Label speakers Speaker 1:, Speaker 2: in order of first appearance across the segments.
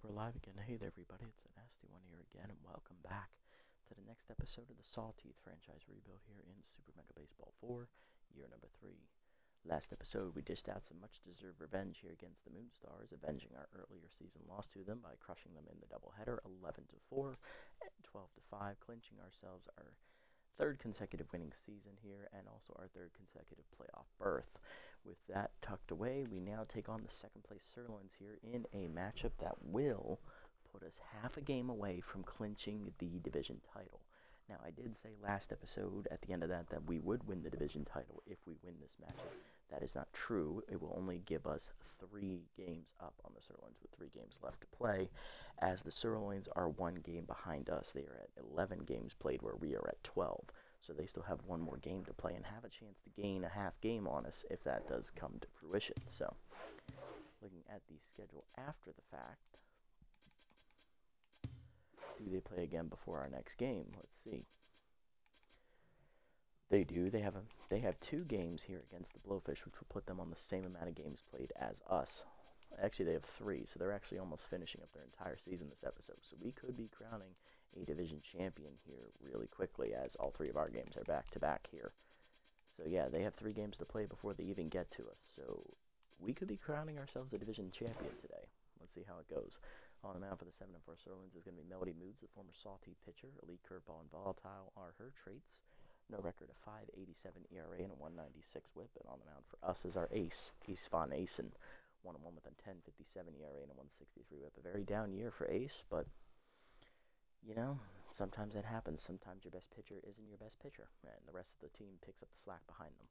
Speaker 1: We're live again. Hey there, everybody. It's a nasty one here again, and welcome back to the next episode of the Sawteeth franchise rebuild here in Super Mega Baseball 4, year number 3. Last episode, we dished out some much-deserved revenge here against the Moonstars, avenging our earlier season loss to them by crushing them in the doubleheader, 11-4 and 12-5, clinching ourselves our third consecutive winning season here, and also our third consecutive playoff berth. With that tucked away, we now take on the second place Sirloins here in a matchup that will put us half a game away from clinching the division title. Now, I did say last episode at the end of that we would win the division title if we win this matchup. That is not true. It will only give us 3 games up on the Sirloins with 3 games left to play, as the Sirloins are 1 game behind us. They are at 11 games played where we are at 12. So they still have 1 more game to play and have a chance to gain a half game on us if that does come to fruition. So, looking at the schedule after the fact, do they play again before our next game? Let's see. They do. They have 2 games here against the Blowfish, which will put them on the same amount of games played as us. Actually, they have 3, so they're actually almost finishing up their entire season this episode. So we could be crowning a division champion here really quickly, as all 3 of our games are back-to-back here. So yeah, they have 3 games to play before they even get to us. So we could be crowning ourselves a division champion today. Let's see how it goes. On the mound for the 7-4 Sirloins is going to be Melody Moods, the former Sawteeth pitcher. Elite curveball and volatile are her traits. No record of 5.87 ERA and a 1.96 whip. And on the mound for us is our ace, Ace Von Asen. 1-1 with a 10.57 ERA and a 1.63 whip. A very down year for Ace, but, you know, sometimes that happens. Sometimes your best pitcher isn't your best pitcher, and the rest of the team picks up the slack behind them.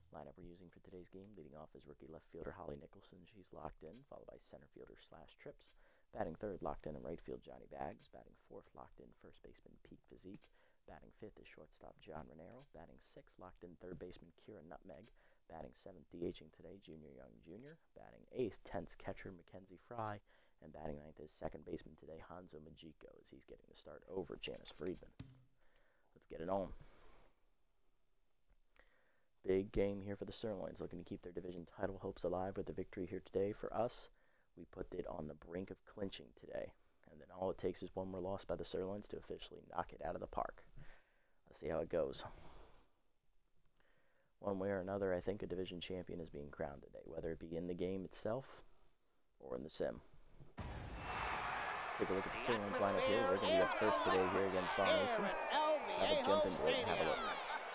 Speaker 1: Lineup we're using for today's game, leading off is rookie left fielder Holly Nicholson. She's locked in, followed by center fielder / Trips. Batting third, locked in right field, Johnny Bags. Batting fourth, locked in first baseman Peak Physique. Batting fifth is shortstop John Renero. Batting sixth, locked in third baseman Kira Nutmeg. Batting seventh, DHing today, Junior Young Jr. Batting eighth, tense catcher Mackenzie Fry. And batting ninth is second baseman today, Hanzo Majiko, as he's getting the start over Janice Friedman. Let's get it on. Big game here for the Sirloins, looking to keep their division title hopes alive with the victory here today. For us, we put it on the brink of clinching today. And then all it takes is 1 more loss by the Sirloins to officially knock it out of the park. Let's see how it goes. One way or another, I think a division champion is being crowned today, whether it be in the game itself or in the sim. Take a look at the Sirloins lineup here. We're going to be up first today here against Von Asen. Have a jump into it and have a look.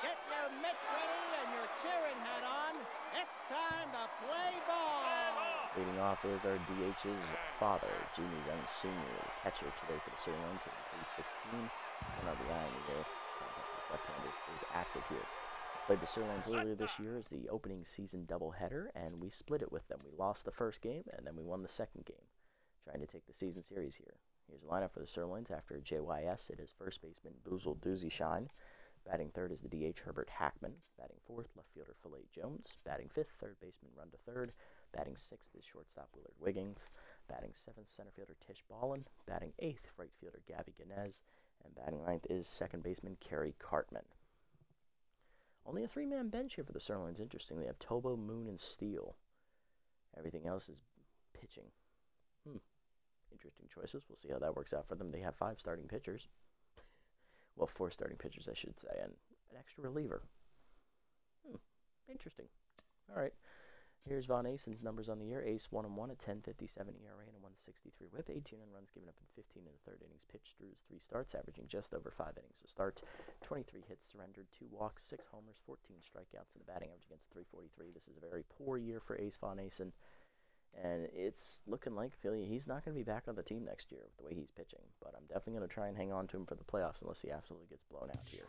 Speaker 2: Get your mitt ready and your cheering hat on. It's time to play ball.
Speaker 1: Leading off is our DH's father, Junior Young Sr., the catcher today for the Sirloins, hitting .316. And RBI in the year. Left-handers is active here. Played the Sirloins earlier this year as the opening season doubleheader, and we split it with them. We lost the first game, and then we won the second game, trying to take the season series here. Here's the lineup for the Sirloins. After JYS, it is first baseman Boozle Doozy Shine. Batting third is the DH Herbert Hackman. Batting fourth, left fielder Filet Jones. Batting fifth, third baseman Run to third. Batting sixth is shortstop Willard Wiggins. Batting seventh, center fielder Tish Ballin. Batting eighth, right fielder Gabby Ganez. And batting ninth is second baseman Kerry Cartman. Only a 3-man bench here for the Sirloins. Interesting. They have Tobo, Moon, and Steele. Everything else is pitching. Interesting choices. We'll see how that works out for them. They have 5 starting pitchers. Well, 4 starting pitchers, I should say, and an extra reliever. Interesting. All right. Here's Von Asen's numbers on the year. Ace 1-1, a 10.57 ERA and a 1.63 whip. 18 runs given up in 15 in the third innings pitched through his 3 starts, averaging just over 5 innings a start. 23 hits surrendered, 2 walks, 6 homers, 14 strikeouts, and a batting average against 343. This is a very poor year for Ace Von Asen, and it's looking like he's not going to be back on the team next year with the way he's pitching. But I'm definitely going to try and hang on to him for the playoffs unless he absolutely gets blown out here.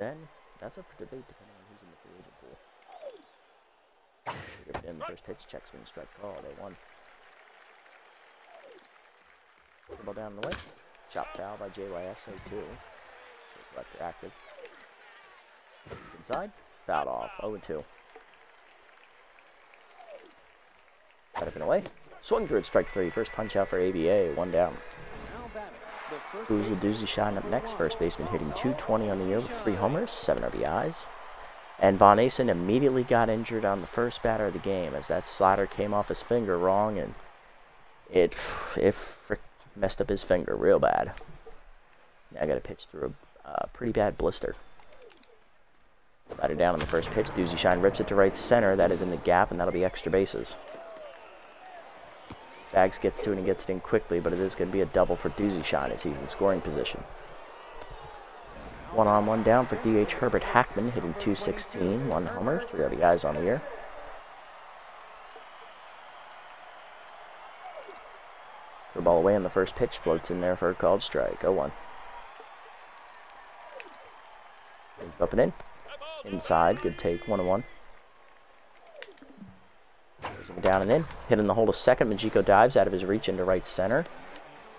Speaker 1: Then that's up for debate depending on who's in the free agent pool. In the first pitch, check, swing, strike, call. They won. Ball down the way. Chop foul by JYS 0-2. Collector active. Inside. Fouled off. 0-2. Cut up and away. Swung through it. Strike 3. First punch out for ABA. 1 down. Boozle Doozy Shine up next. First baseman hitting .220 on the year with 3 homers, 7 RBIs. And Von Asen immediately got injured on the first batter of the game as that slider came off his finger wrong, and It messed up his finger real bad. Now I got to pitch through a pretty bad blister. Batter down on the first pitch. Doozy Shine rips it to right center. That is in the gap, and that'll be extra bases. Bags gets to it and gets it in quickly, but it is going to be a double for Doozy Shine as he's in scoring position. 1 on 1 down for DH Herbert Hackman, hitting .216, 1 homer, 3 RBIs on the year. The ball away on the first pitch, floats in there for a called strike. 0-1. Up and in. Inside, good take, 1-1. Down and in, hit in the hole to second. Majiko dives out of his reach into right center.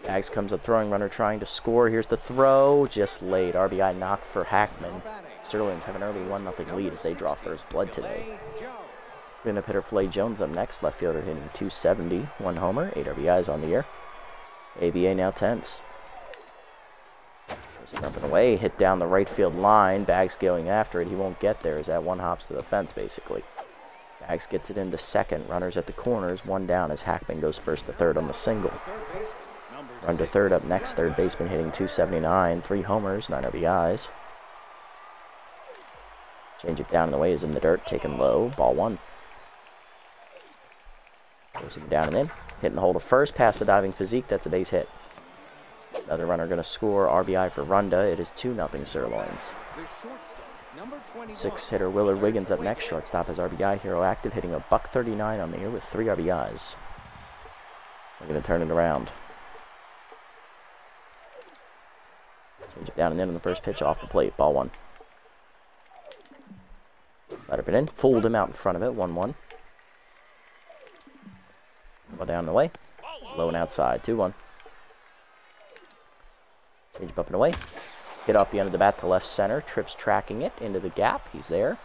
Speaker 1: Bags comes up throwing runner trying to score. Here's the throw, just late. RBI knock for Hackman. Sirloins have an early 1-0 lead as they draw first blood today. Cleanup hitter Flay Jones up next. Left fielder hitting .270, 1 homer, 8 RBIs on the year. ABA now tense. Up and away, hit down the right field line. Bags going after it. He won't get there as that one hops to the fence basically. Bags gets it into second. Runners at the corners. 1 down as Hackman goes first to third on the single. Run to third up next. Third baseman hitting .279. 3 homers, 9 RBIs. Change it down in the way is in the dirt. Taken low. Ball 1. Goes him down and in. Hitting the hole to first. Past the diving physique. That's a base hit. Another runner going to score. RBI for Runda. It is 2-0 Sirloins. 6-hitter Willard Wiggins up next. Shortstop is RBI hero active, hitting a .139 on the year with 3 RBIs. We're going to turn it around. Change it down and in on the first pitch off the plate. Ball 1. Let it in. Fooled him out in front of it. 1-1. Ball down the way. Low and outside. 2-1. Change up and away. Hit off the end of the bat to left center. Trips tracking it into the gap. He's there.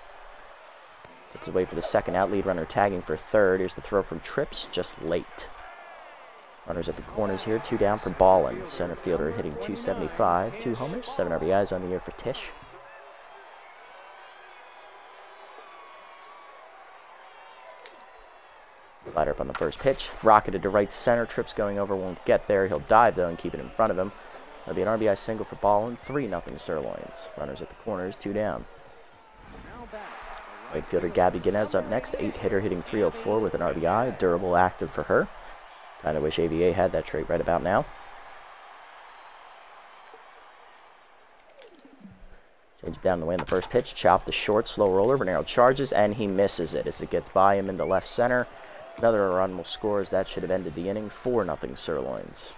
Speaker 1: Puts away for the second out. Lead runner tagging for third. Here's the throw from Trips. Just late. Runners at the corners here. 2 down for Ballin. Center fielder hitting .275. 2 homers. 7 RBIs on the year for Tish. Slider up on the first pitch. Rocketed to right center. Trips going over. Won't get there. He'll dive though and keep it in front of him. That'll be an RBI single for Ballin. 3-0 Sirloins. Runners at the corners, 2 down. Right fielder Gabby Guinness up next. 8-hitter hitting .304 with an RBI. Durable, active for her. Kind of wish AVA had that trait right about now. Change it down the way in the first pitch. Chop the short, slow roller. Venero charges, and he misses it as it gets by him into left center. Another run will score as that should have ended the inning. 4-0 Sirloins.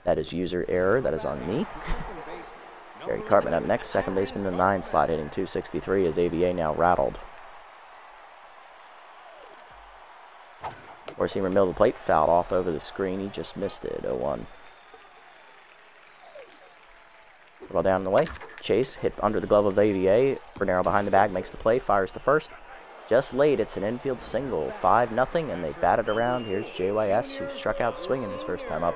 Speaker 1: That is user error. That is on me. Gary Cartman up next. Second baseman in the 9 slot hitting .263 as ABA now rattled. Four-seamer middle of the plate. Fouled off over the screen. He just missed it. 0-1. Ball down the way. Chase hit under the glove of ABA. Bernero behind the bag makes the play. Fires to first. Just late. It's an infield single. 5-0 and they batted around. Here's JYS who struck out swinging his first time up,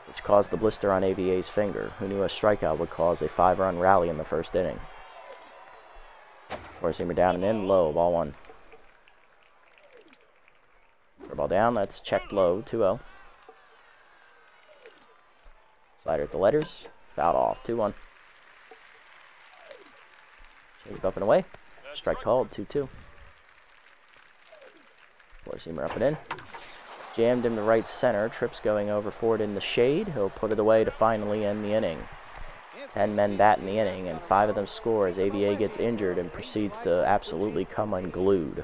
Speaker 1: which caused the blister on ABA's finger. Who knew a strikeout would cause a 5-run rally in the first inning? Four-seamer down and in, low, ball 1. Ball down, that's checked low, 2-0. Slider at the letters, fouled off, 2-1. Change up and away, strike called, 2-2. Four-seamer up and in. Jammed him to right center. Trips going over forward in the shade. He'll put it away to finally end the inning. 10 men bat in the inning, and 5 of them score as AVA gets injured and proceeds to absolutely come unglued.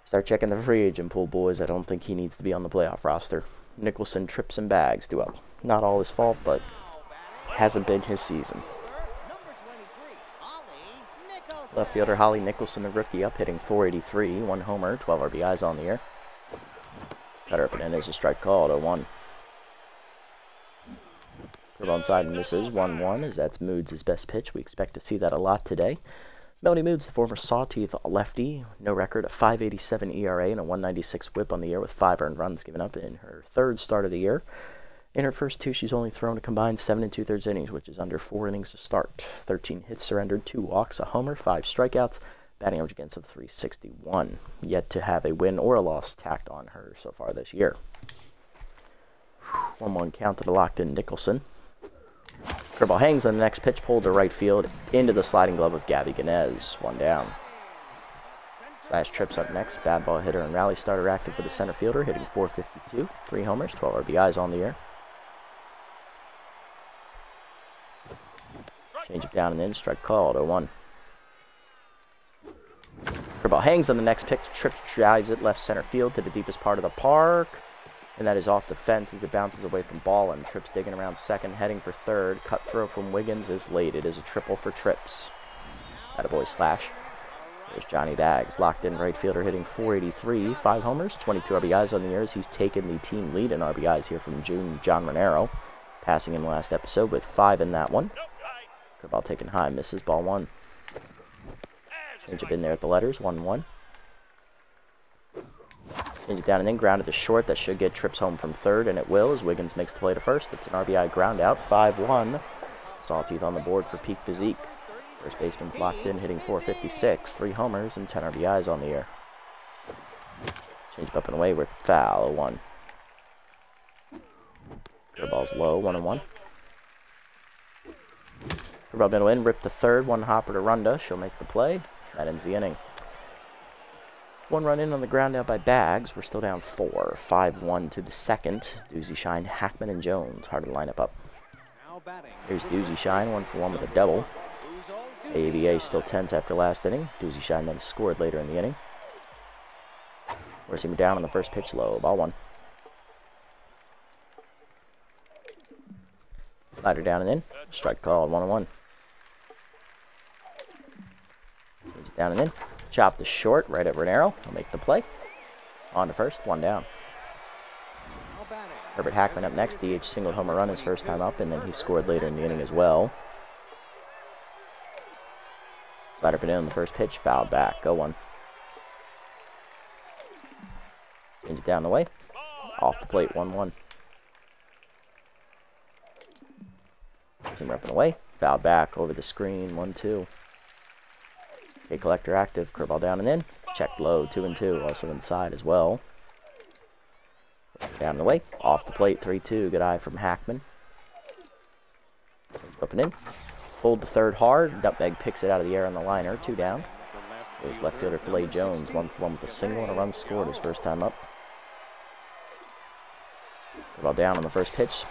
Speaker 1: Start checking the free agent pool, boys. I don't think he needs to be on the playoff roster. Nicholson, Trips, and Bags do well. Not all his fault, but hasn't been his season. Left fielder Holly Nicholson, the rookie, up hitting .483, 1 homer, 12 RBIs on the year. Cutter up and in, there's a strike called, 0-1. Curve on side and misses, 1-1, as that's Moods' best pitch. We expect to see that a lot today. Melanie Moods, the former Sawteeth lefty, no record, a .587 ERA and a .196 whip on the year with 5 earned runs given up in her 3rd start of the year. In her first 2, she's only thrown a combined 7 2/3 innings, which is under 4 innings to start. 13 hits surrendered, 2 walks, a homer, 5 strikeouts. Batting average against of 361. Yet to have a win or a loss tacked on her so far this year. 1-1 count to the locked-in Nicholson. Curveball hangs on the next pitch, pulled to right field into the sliding glove of Gabby Ganez. 1 down. Slash trips up next. Bad ball hitter and rally starter active for the center fielder, hitting .452. 3 homers, 12 RBIs on the year. Change it down and in. Strike called. 0-1. Curveball hangs on the next pitch. Trips, drives it left center field to the deepest part of the park. And that is off the fence as it bounces away from Ballin. Trips digging around second, heading for third. Cut throw from Wiggins is late. It is a triple for Trips. Attaboy Slash. There's Johnny Bags, locked in right fielder, hitting .483. 5 homers, 22 RBIs on the year as he's taken the team lead in RBIs here from John Renero. Passing in the last episode with 5 in that one. Curveball taken high, misses, ball 1. Change it in there at the letters, 1-1. Change it down and in, grounded to short. That should get Trips home from third, and it will as Wiggins makes the play to first. It's an RBI ground out, 5-1. Sawteeth on the board for peak physique. First baseman's locked in, hitting .456. 3 homers and 10 RBIs on the year. Change up and away, with foul, 0-1. Curveball's low, 1-1. Curveball middle in, ripped to third, 1 hopper to Runda. She'll make the play. That ends the inning. 1 run in on the ground out by Bags. We're still down 4. 5-1 to the second. Doozy Shine, Hackman, and Jones. Hard to line up. Here's Doozy Shine, 1-for-1 with a double. AVA still tense after last inning. Doozy Shine then scored later in the inning. We're seeing down on the first pitch low. Ball 1. Slider down and in. Strike called, 1-1. Down and in. Chop to short, right at Renero. He'll make the play. On to first, 1 down. Herbert Hackman up next. DH singled home run his first time up, and then he scored later in the inning as well. Slider put in on the first pitch, fouled back. 0-1. Change it down the way. Off the plate, 1-1. Him up and away. Fouled back over the screen, 1-2. K Collector active, curveball down and in. Checked low, 2-2, also inside as well. Down and away, off the plate, 3-2. Good eye from Hackman. Up and in. Pulled to third hard. Nutmeg picks it out of the air on the liner, 2 down. There's left fielder Filet Jones, 1-for-1 with a single and a run scored his first time up. Curveball down on the first pitch.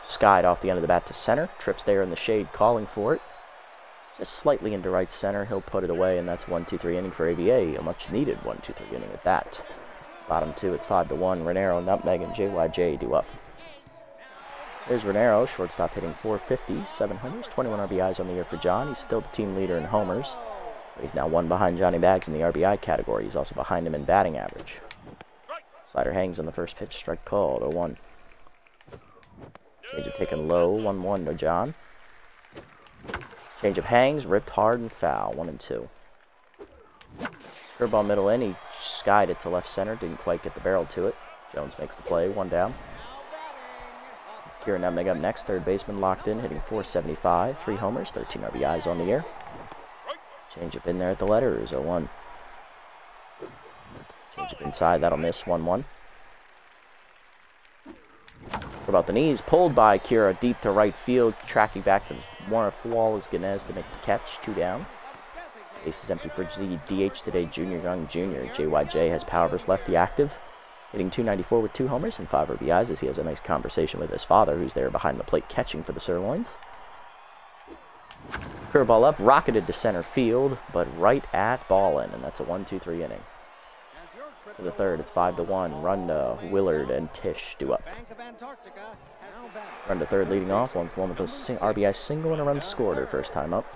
Speaker 1: Skied off the end of the bat to center. Trips there in the shade, calling for it. Just slightly into right center. He'll put it away, and that's 1-2-3 inning for AVA. A much-needed 1-2-3 inning at that. Bottom 2, it's 5-1. Renero, Nutmeg, and JYJ do up. There's Renero, shortstop hitting .450, 7 homers, 21 RBIs on the year for John. He's still the team leader in homers. But he's now 1 behind Johnny Bags in the RBI category. He's also behind him in batting average. Slider hangs on the first pitch, strike called, 0-1. Change of taken low, 1-1 to John. Change of hangs, ripped hard and foul, 1-2. Curveball middle in, he skied it to left center, didn't quite get the barrel to it. Jones makes the play, 1 down. Kieran Nutmeg up next, third baseman locked in, hitting .475, 3 homers, 13 RBIs on the year. Change up in there at the letters, 0-1. Change up inside, that'll miss, 1-1. What about the knees? Pulled by Kira deep to right field, tracking back to Warner Wall is Ganez to make the catch, 2 down. Base is empty for DH today, Junior Young Jr. JYJ has power versus lefty active, hitting .294 with 2 homers and 5 RBIs as he has a nice conversation with his father, who's there behind the plate catching for the Sirloins. Curveball up, rocketed to center field, but right at Ballin, and that's a 1-2-3 inning. To the third, it's 5-1. Runda, Willard, and Tish do up. Runda third leading off, 1-for-1 with a RBI single and a run scored her first time up.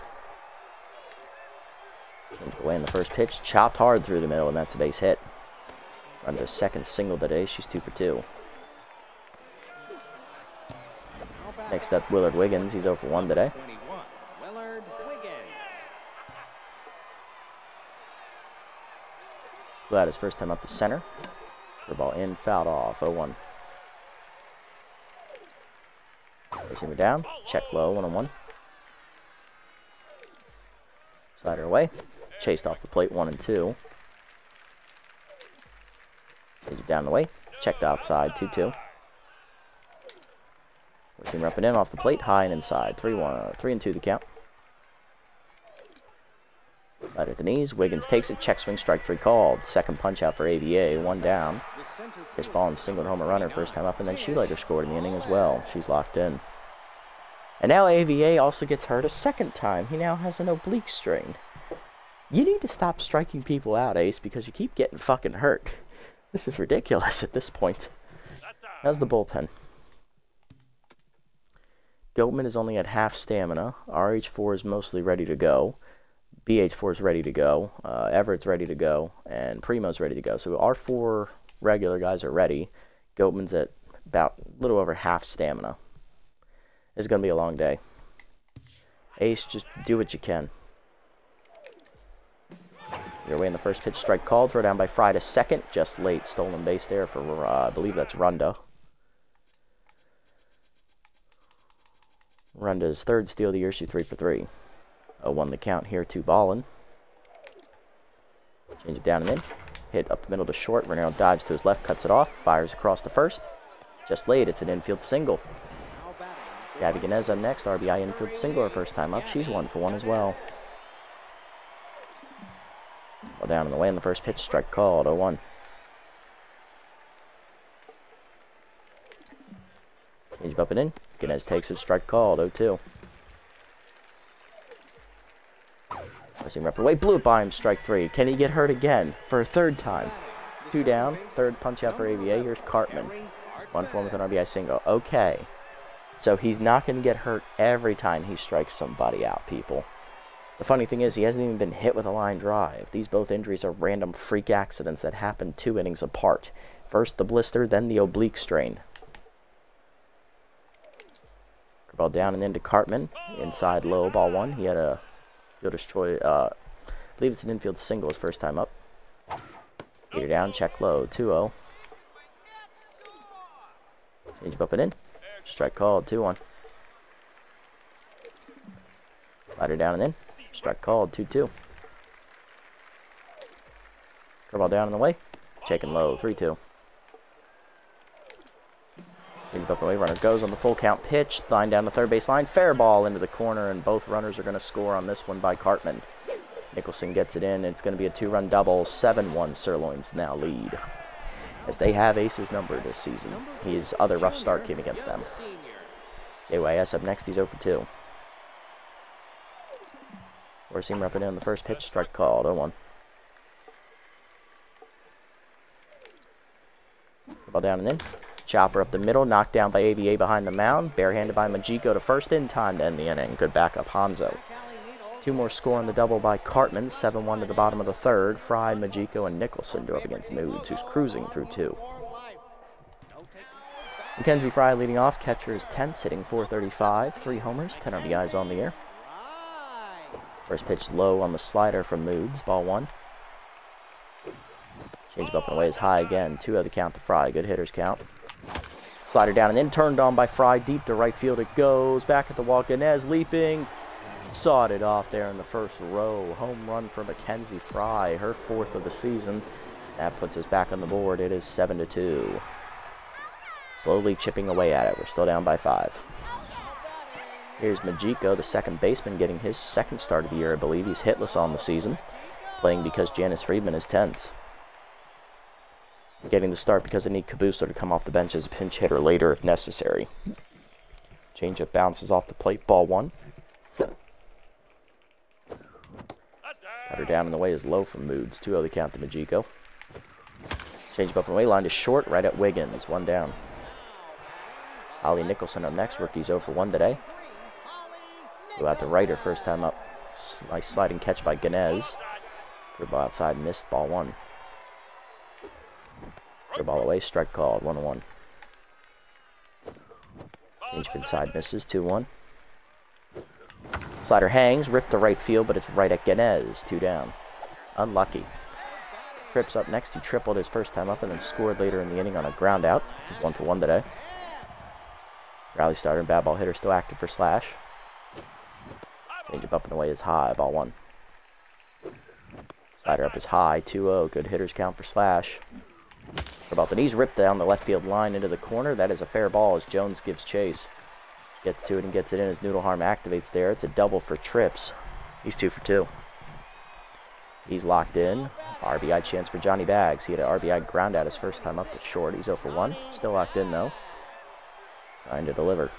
Speaker 1: Change away in the first pitch, chopped hard through the middle, and that's a base hit. Runda's second single today, she's 2 for 2. Next up, Willard Wiggins, he's 0 for 1 today. Flew out his first time up to center. The ball in, fouled off, 0-1. Receiver down, check low, 1-1. Slider away. chased off the plate, 1-2. Change it down the way, checked outside, 2-2. Four-seamer up and in off the plate, high and inside, 3-2 the count. Right at the knees, Wiggins takes it, check swing, strike 3 called. Second punch out for AVA, 1 down. Fishball and singled home a runner first time up, and then Shoelater scored in the inning as well. She's locked in. And now AVA also gets hurt a second time. He now has an oblique strain. You need to stop striking people out, Ace, because you keep getting fucking hurt. This is ridiculous at this point. How's the bullpen? Goatman is only at half stamina. RH4 is mostly ready to go. BH4 is ready to go. Everett's ready to go. And Primo's ready to go. So our 4 regular guys are ready. Goatman's at about a little over half stamina. It's going to be a long day. Ace, just do what you can. You're away in the first pitch, strike called. Throw down by Fry to second. Just late. Stolen base there for, I believe that's Runda. Runda's 3rd steal of the year. She's 3 for 3. 0-1 the count here to Ballin. Change it down and in. Hit up the middle to short. Renero dives to his left, cuts it off. Fires across the first. Just late. It's an infield single. Gabby Ganez up next. RBI infield single her first time up. She's 1 for 1 as well. Well, down in the way in the first pitch. Strike called. 0-1. Change up and in. Ganez takes it. Strike called. 0-2. Pressing rep away. Blew it by him. Strike 3. Can he get hurt again for a 3rd time? 2 down. 3rd punch out for AVA. Here's Cartman. 1 for 1 with an RBI single. Okay. So he's not going to get hurt every time he strikes somebody out, people. The funny thing is, he hasn't even been hit with a line drive. These both injuries are random freak accidents that happen 2 innings apart. First the blister, then the oblique strain. Ball down and into Cartman. Inside low, ball 1. He had a fielder's choice. I believe it's an infield single his first time up. Get her down, check low, 2-0. Change up and in. Strike called, 2-1. Slider down and in. Strike called, 2-2. Curveball down and away. Checking low, 3-2. Change up and away. Runner goes on the full count pitch. Line down the third base line. Fair ball into the corner, and both runners are going to score on this one by Cartman. Nicholson gets it in. It's going to be a 2-run double. 7-1 Sirloins now lead, as they have Ace's number this season. His other rough start came against them. JYS up next. He's 0 for 2. Four-seamer up and in on the first pitch. Strike called. 0-1. Ball down and in. Chopper up the middle. Knocked down by AVA behind the mound. Barehanded by Majiko to first in time to end the inning. Good backup, Hanzo. 2 more score on the double by Cartman. 7-1 to the bottom of the 3rd. Fry, Majiko, and Nicholson go up against Moods, who's cruising through 2. Mackenzie Fry leading off. Catcher is 10th, hitting .435. 3 homers, 10 RBIs on the year. First pitch low on the slider from Moods. Ball 1. Change up and away is high again. 2 the count to Fry. Good hitters count. Slider down and in. Turned on by Fry. Deep to right field it goes. Back at the wall. Ganez leaping. Sawed it off there in the first row. Home run for Mackenzie Fry. Her 4th of the season. That puts us back on the board. It is 7-2. Slowly chipping away at it. We're still down by 5. Here's Majiko, the second baseman, getting his 2nd start of the year, I believe. He's hitless on the season, playing because Janice Friedman is 10th. Getting the start because they need Cabuso to come off the bench as a pinch hitter later if necessary. Changeup bounces off the plate. Ball 1. Cutter down in the way is low from Moods. 2-0 the count to Majiko. Changeup up and away. Line is short right at Wiggins. 1 down. Ollie Nicholson up next. Rookie's 0 for 1 today. Go out to right her first time up. Nice sliding catch by Ganez. Good ball outside, missed. Ball 1. Good ball away, strike called. 1-1. Change inside, misses. 2-1. Slider hangs, ripped to right field, but it's right at Ganez. 2 down. Unlucky. Trips up next. He tripled his first time up and then scored later in the inning on a ground out. He's 1 for 1 today. Rally starter and bad ball hitter still active for Slash. Change up and away is high. Ball 1. Slider up is high, 2-0. Good hitters count for Slash. About the knees, ripped down the left field line into the corner. That is a fair ball as Jones gives chase. Gets to it and gets it in as Noodleharm activates there. It's a double for Trips. He's 2 for 2. He's locked in. RBI chance for Johnny Bags. He had an RBI ground out his first time up to short. He's 0 for 1. Still locked in though. Trying to deliver.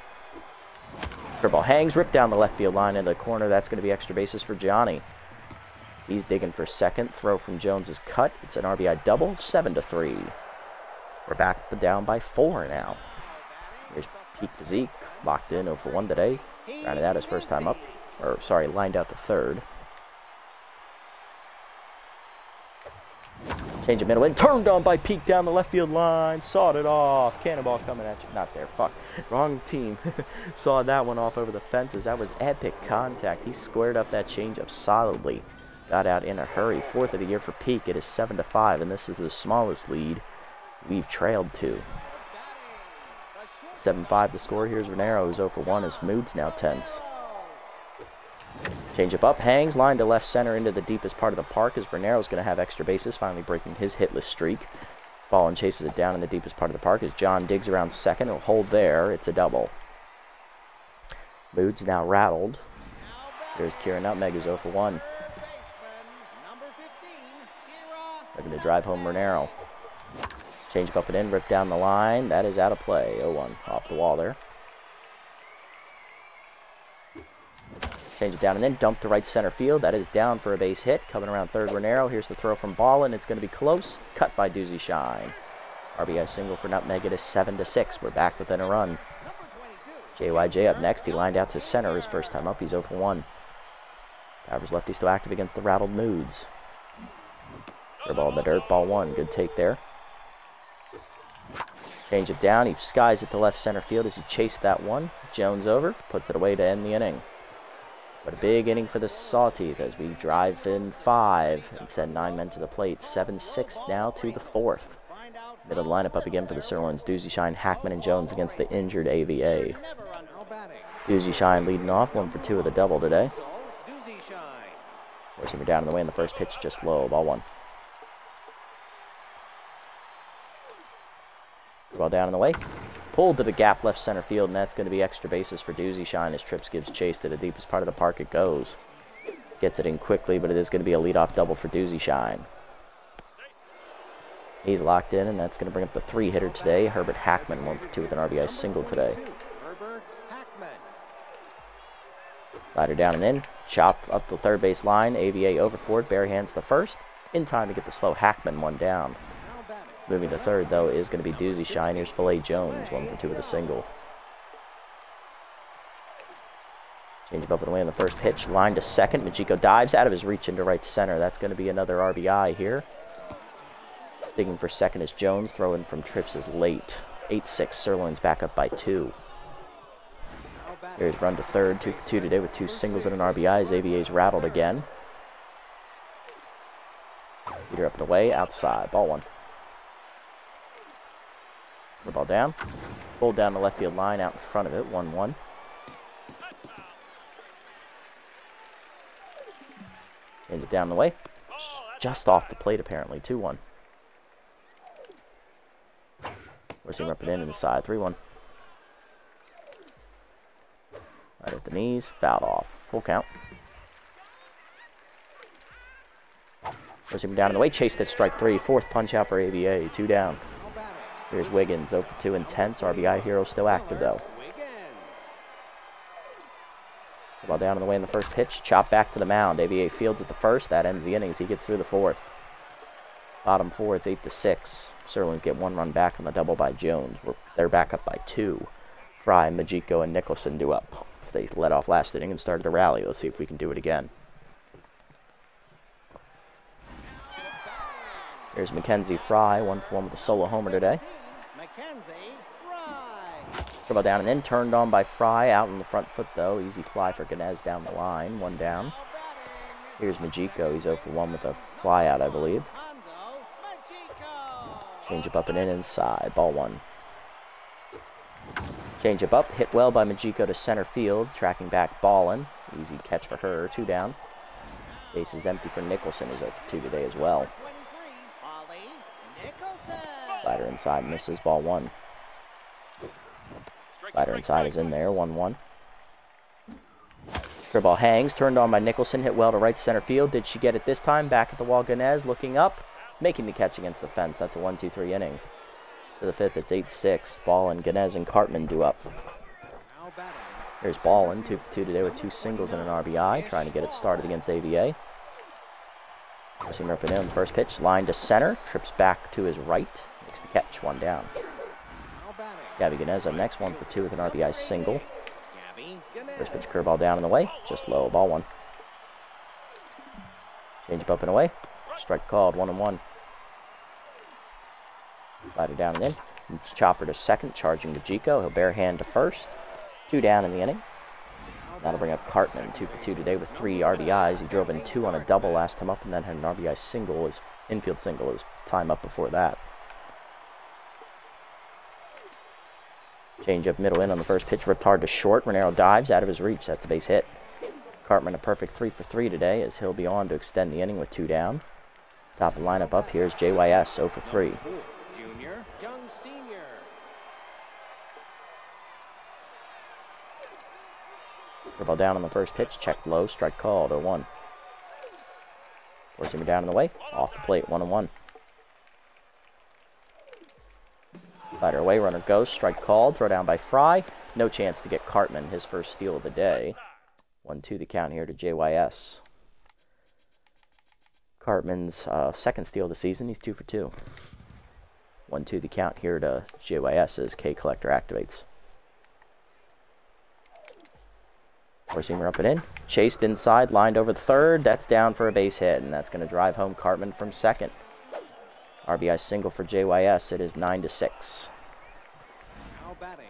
Speaker 1: Curveball hangs, ripped down the left field line into the corner. That's going to be extra bases for Johnny. He's digging for second. Throw from Jones is cut. It's an RBI double, 7 to 3. We're back down by 4 now. Here's Peak Physique, locked in 0 for 1 today. Grounded out his first time up. Or, sorry, lined out to third. Change of middle in, turned on by Peak down the left field line. Sawed it off. Cannonball coming at you. Not there, fuck. Wrong team. Sawed that one off over the fences. That was epic contact. He squared up that changeup solidly. Got out in a hurry. 4th of the year for Peak. It is 7 to 5, and this is the smallest lead we've trailed to. 7-5 the score. Here's Renero, who's 0 for 1 as mood's now tense. Changeup up, hangs, line to left center into the deepest part of the park as Renero's going to have extra bases, finally breaking his hitless streak. Ballin chases it down in the deepest part of the park as John digs around second. He'll hold there. It's a double. Mood's now rattled. Here's Kieran Nutmeg, who's 0 for 1. Looking to drive home Renero. Change up and in, rip down the line. That is out of play. 0-1 off the wall there. Change it down and then dump to right center field. That is down for a base hit. Coming around third, Renero. Here's the throw from Ballin. It's going to be close. Cut by Doozy Shine. RBI single for Nutmeg. It is 7 to 6. We're back within a run. JYJ up next. He lined out to center his first time up. He's 0 for 1. Powers lefty still active against the rattled Moods. Air ball in the dirt. Ball 1. Good take there. Change it down. He skies it to left center field as he chased that one. Jones over. Puts it away to end the inning. But a big inning for the Sawteeth as we drive in 5 and send 9 men to the plate. 7-6 now to the 4th. Middle lineup up again for the Sirloins. Doozy Shine, Hackman, and Jones against the injured AVA. Doozy Shine leading off, 1 for 2 with a double today. Forcing her down in the way in the first pitch, just low. Ball 1. Ball down in the way. Pulled to the gap left center field, and that's going to be extra bases for Doozy Shine as Trips gives chase to the deepest part of the park it goes. Gets it in quickly, but it is going to be a leadoff double for Doozy Shine. He's locked in, and that's going to bring up the 3-hitter today. Herbert Hackman, 1 for 2 with an RBI single today. Slider down and in. Chop up the third base line. AVA over for it. Bare hands the first. In time to get the slow Hackman one down. Moving to third, though, is going to be Doozy Shine. Here's Filet Jones, 1 for 2 with a single. Change up and away on the first pitch. Line to second. Majiko dives out of his reach into right center. That's going to be another RBI here. Digging for second is Jones. Throwing from Trips is late. 8-6. Sirloins back up by 2. Here's run to third. 2 for 2 today with 2 singles and an RBI as AVA's rattled again. Leader up and away. Outside. Ball 1. The ball down. Pulled down the left field line out in front of it. 1-1. Change it down the way. Just off the plate apparently. 2-1. Forcing up and in inside. 3-1. Right at the knees. Fouled off. Full count. Forcing him down in the way. Chased at strike 3. 4th punch out for AVA. 2 down. Here's Wiggins, 0 for 2 intense. RBI hero still active, though. Ball down on the way in the first pitch. Chop back to the mound. AVA fields at the first. That ends the innings. He gets through the 4th. Bottom 4, it's 8-6. Sirloins get 1 run back on the double by Jones. They're back up by 2. Fry, Majiko, and Nicholson do up. They led off last inning and started the rally. Let's see if we can do it again. Here's Mackenzie Fry, 1 for 1 with a solo homer today. Ball down and in, turned on by Fry, out on the front foot though. Easy fly for Ganez down the line, 1 down. Here's Majiko, he's 0 for 1 with a fly out, I believe. Change up and in inside, ball 1. Change up, hit well by Majiko to center field, tracking back Ballin. Easy catch for her, 2 down. Base is empty for Nicholson, who's 0 for 2 today as well. Slider inside, misses, ball 1. Slider inside is in there, 1-1. Curve ball hangs, turned on by Nicholson, hit well to right center field. Did she get it this time? Back at the wall, Ganez looking up, making the catch against the fence. That's a 1-2-3 inning. To the 5th, it's 8-6. Ballin, Ganez, and Cartman do up. Here's Ballin, 2 for 2 today with 2 singles and an RBI, trying to get it started against AVA. Seamer up and in on the first pitch, line to center, trips back to his right, makes the catch, 1 down. Gabby Ganez up next, 1 for 2 with an RBI single. First pitch curveball down and away, just low, ball 1. Change up and away, strike called, 1-1. Slider down and in, it's chopper to second, charging to Jico, he'll bare hand to first. 2 down in the inning. That'll bring up Cartman, 2 for 2 today with 3 RBIs. He drove in 2 on a double last time up and then had an RBI single, his infield single, his time up before that. Change up middle in on the first pitch, ripped hard to short. Renero dives out of his reach. That's a base hit. Cartman a perfect 3 for 3 today as he'll be on to extend the inning with 2 down. Top of the lineup up here is JYS, 0 for 3.
Speaker 2: Junior, young senior.
Speaker 1: Curveball down on the first pitch, checked low, strike called, 0-1. Forcing him down in the way, off the plate, 1-1. Slider away, runner goes, strike called, throw down by Fry. No chance to get Cartman, his first steal of the day. 1-2 the count here to JYS. Cartman's second steal of the season, he's 2 for 2. 1-2 the count here to JYS as K Collector activates. Four-seamer up and in. Chased inside, lined over the third. That's down for a base hit, and that's going to drive home Cartman from second. RBI single for JYS. It is 9-6.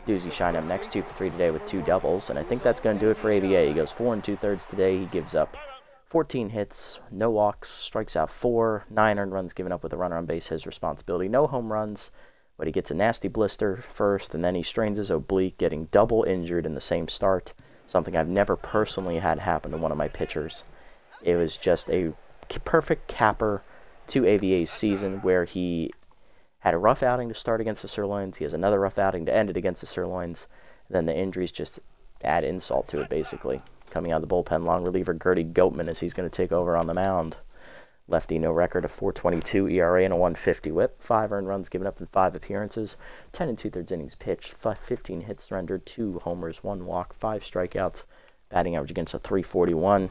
Speaker 1: Doozy Shine up next, 2 for 3 today with 2 doubles, and I think that's going to do it for AVA. He goes 4 2/3 today. He gives up 14 hits, no walks, strikes out 4, 9 earned runs given up with a runner on base, his responsibility. No home runs, but he gets a nasty blister first, and then he strains his oblique, getting double injured in the same start. Something I've never personally had happen to one of my pitchers. It was just a perfect capper to AVA's season where he had a rough outing to start against the Sirloins. He has another rough outing to end it against the Sirloins. And then the injuries just add insult to it, basically. Coming out of the bullpen, long reliever Gertie Goatman as he's going to take over on the mound. Lefty, no record, of 4.22 ERA and a 1.50 whip. 5 earned runs given up in 5 appearances. 10 2/3 innings pitched. 15 hits surrendered. 2 homers, 1 walk, 5 strikeouts. Batting average against a 341.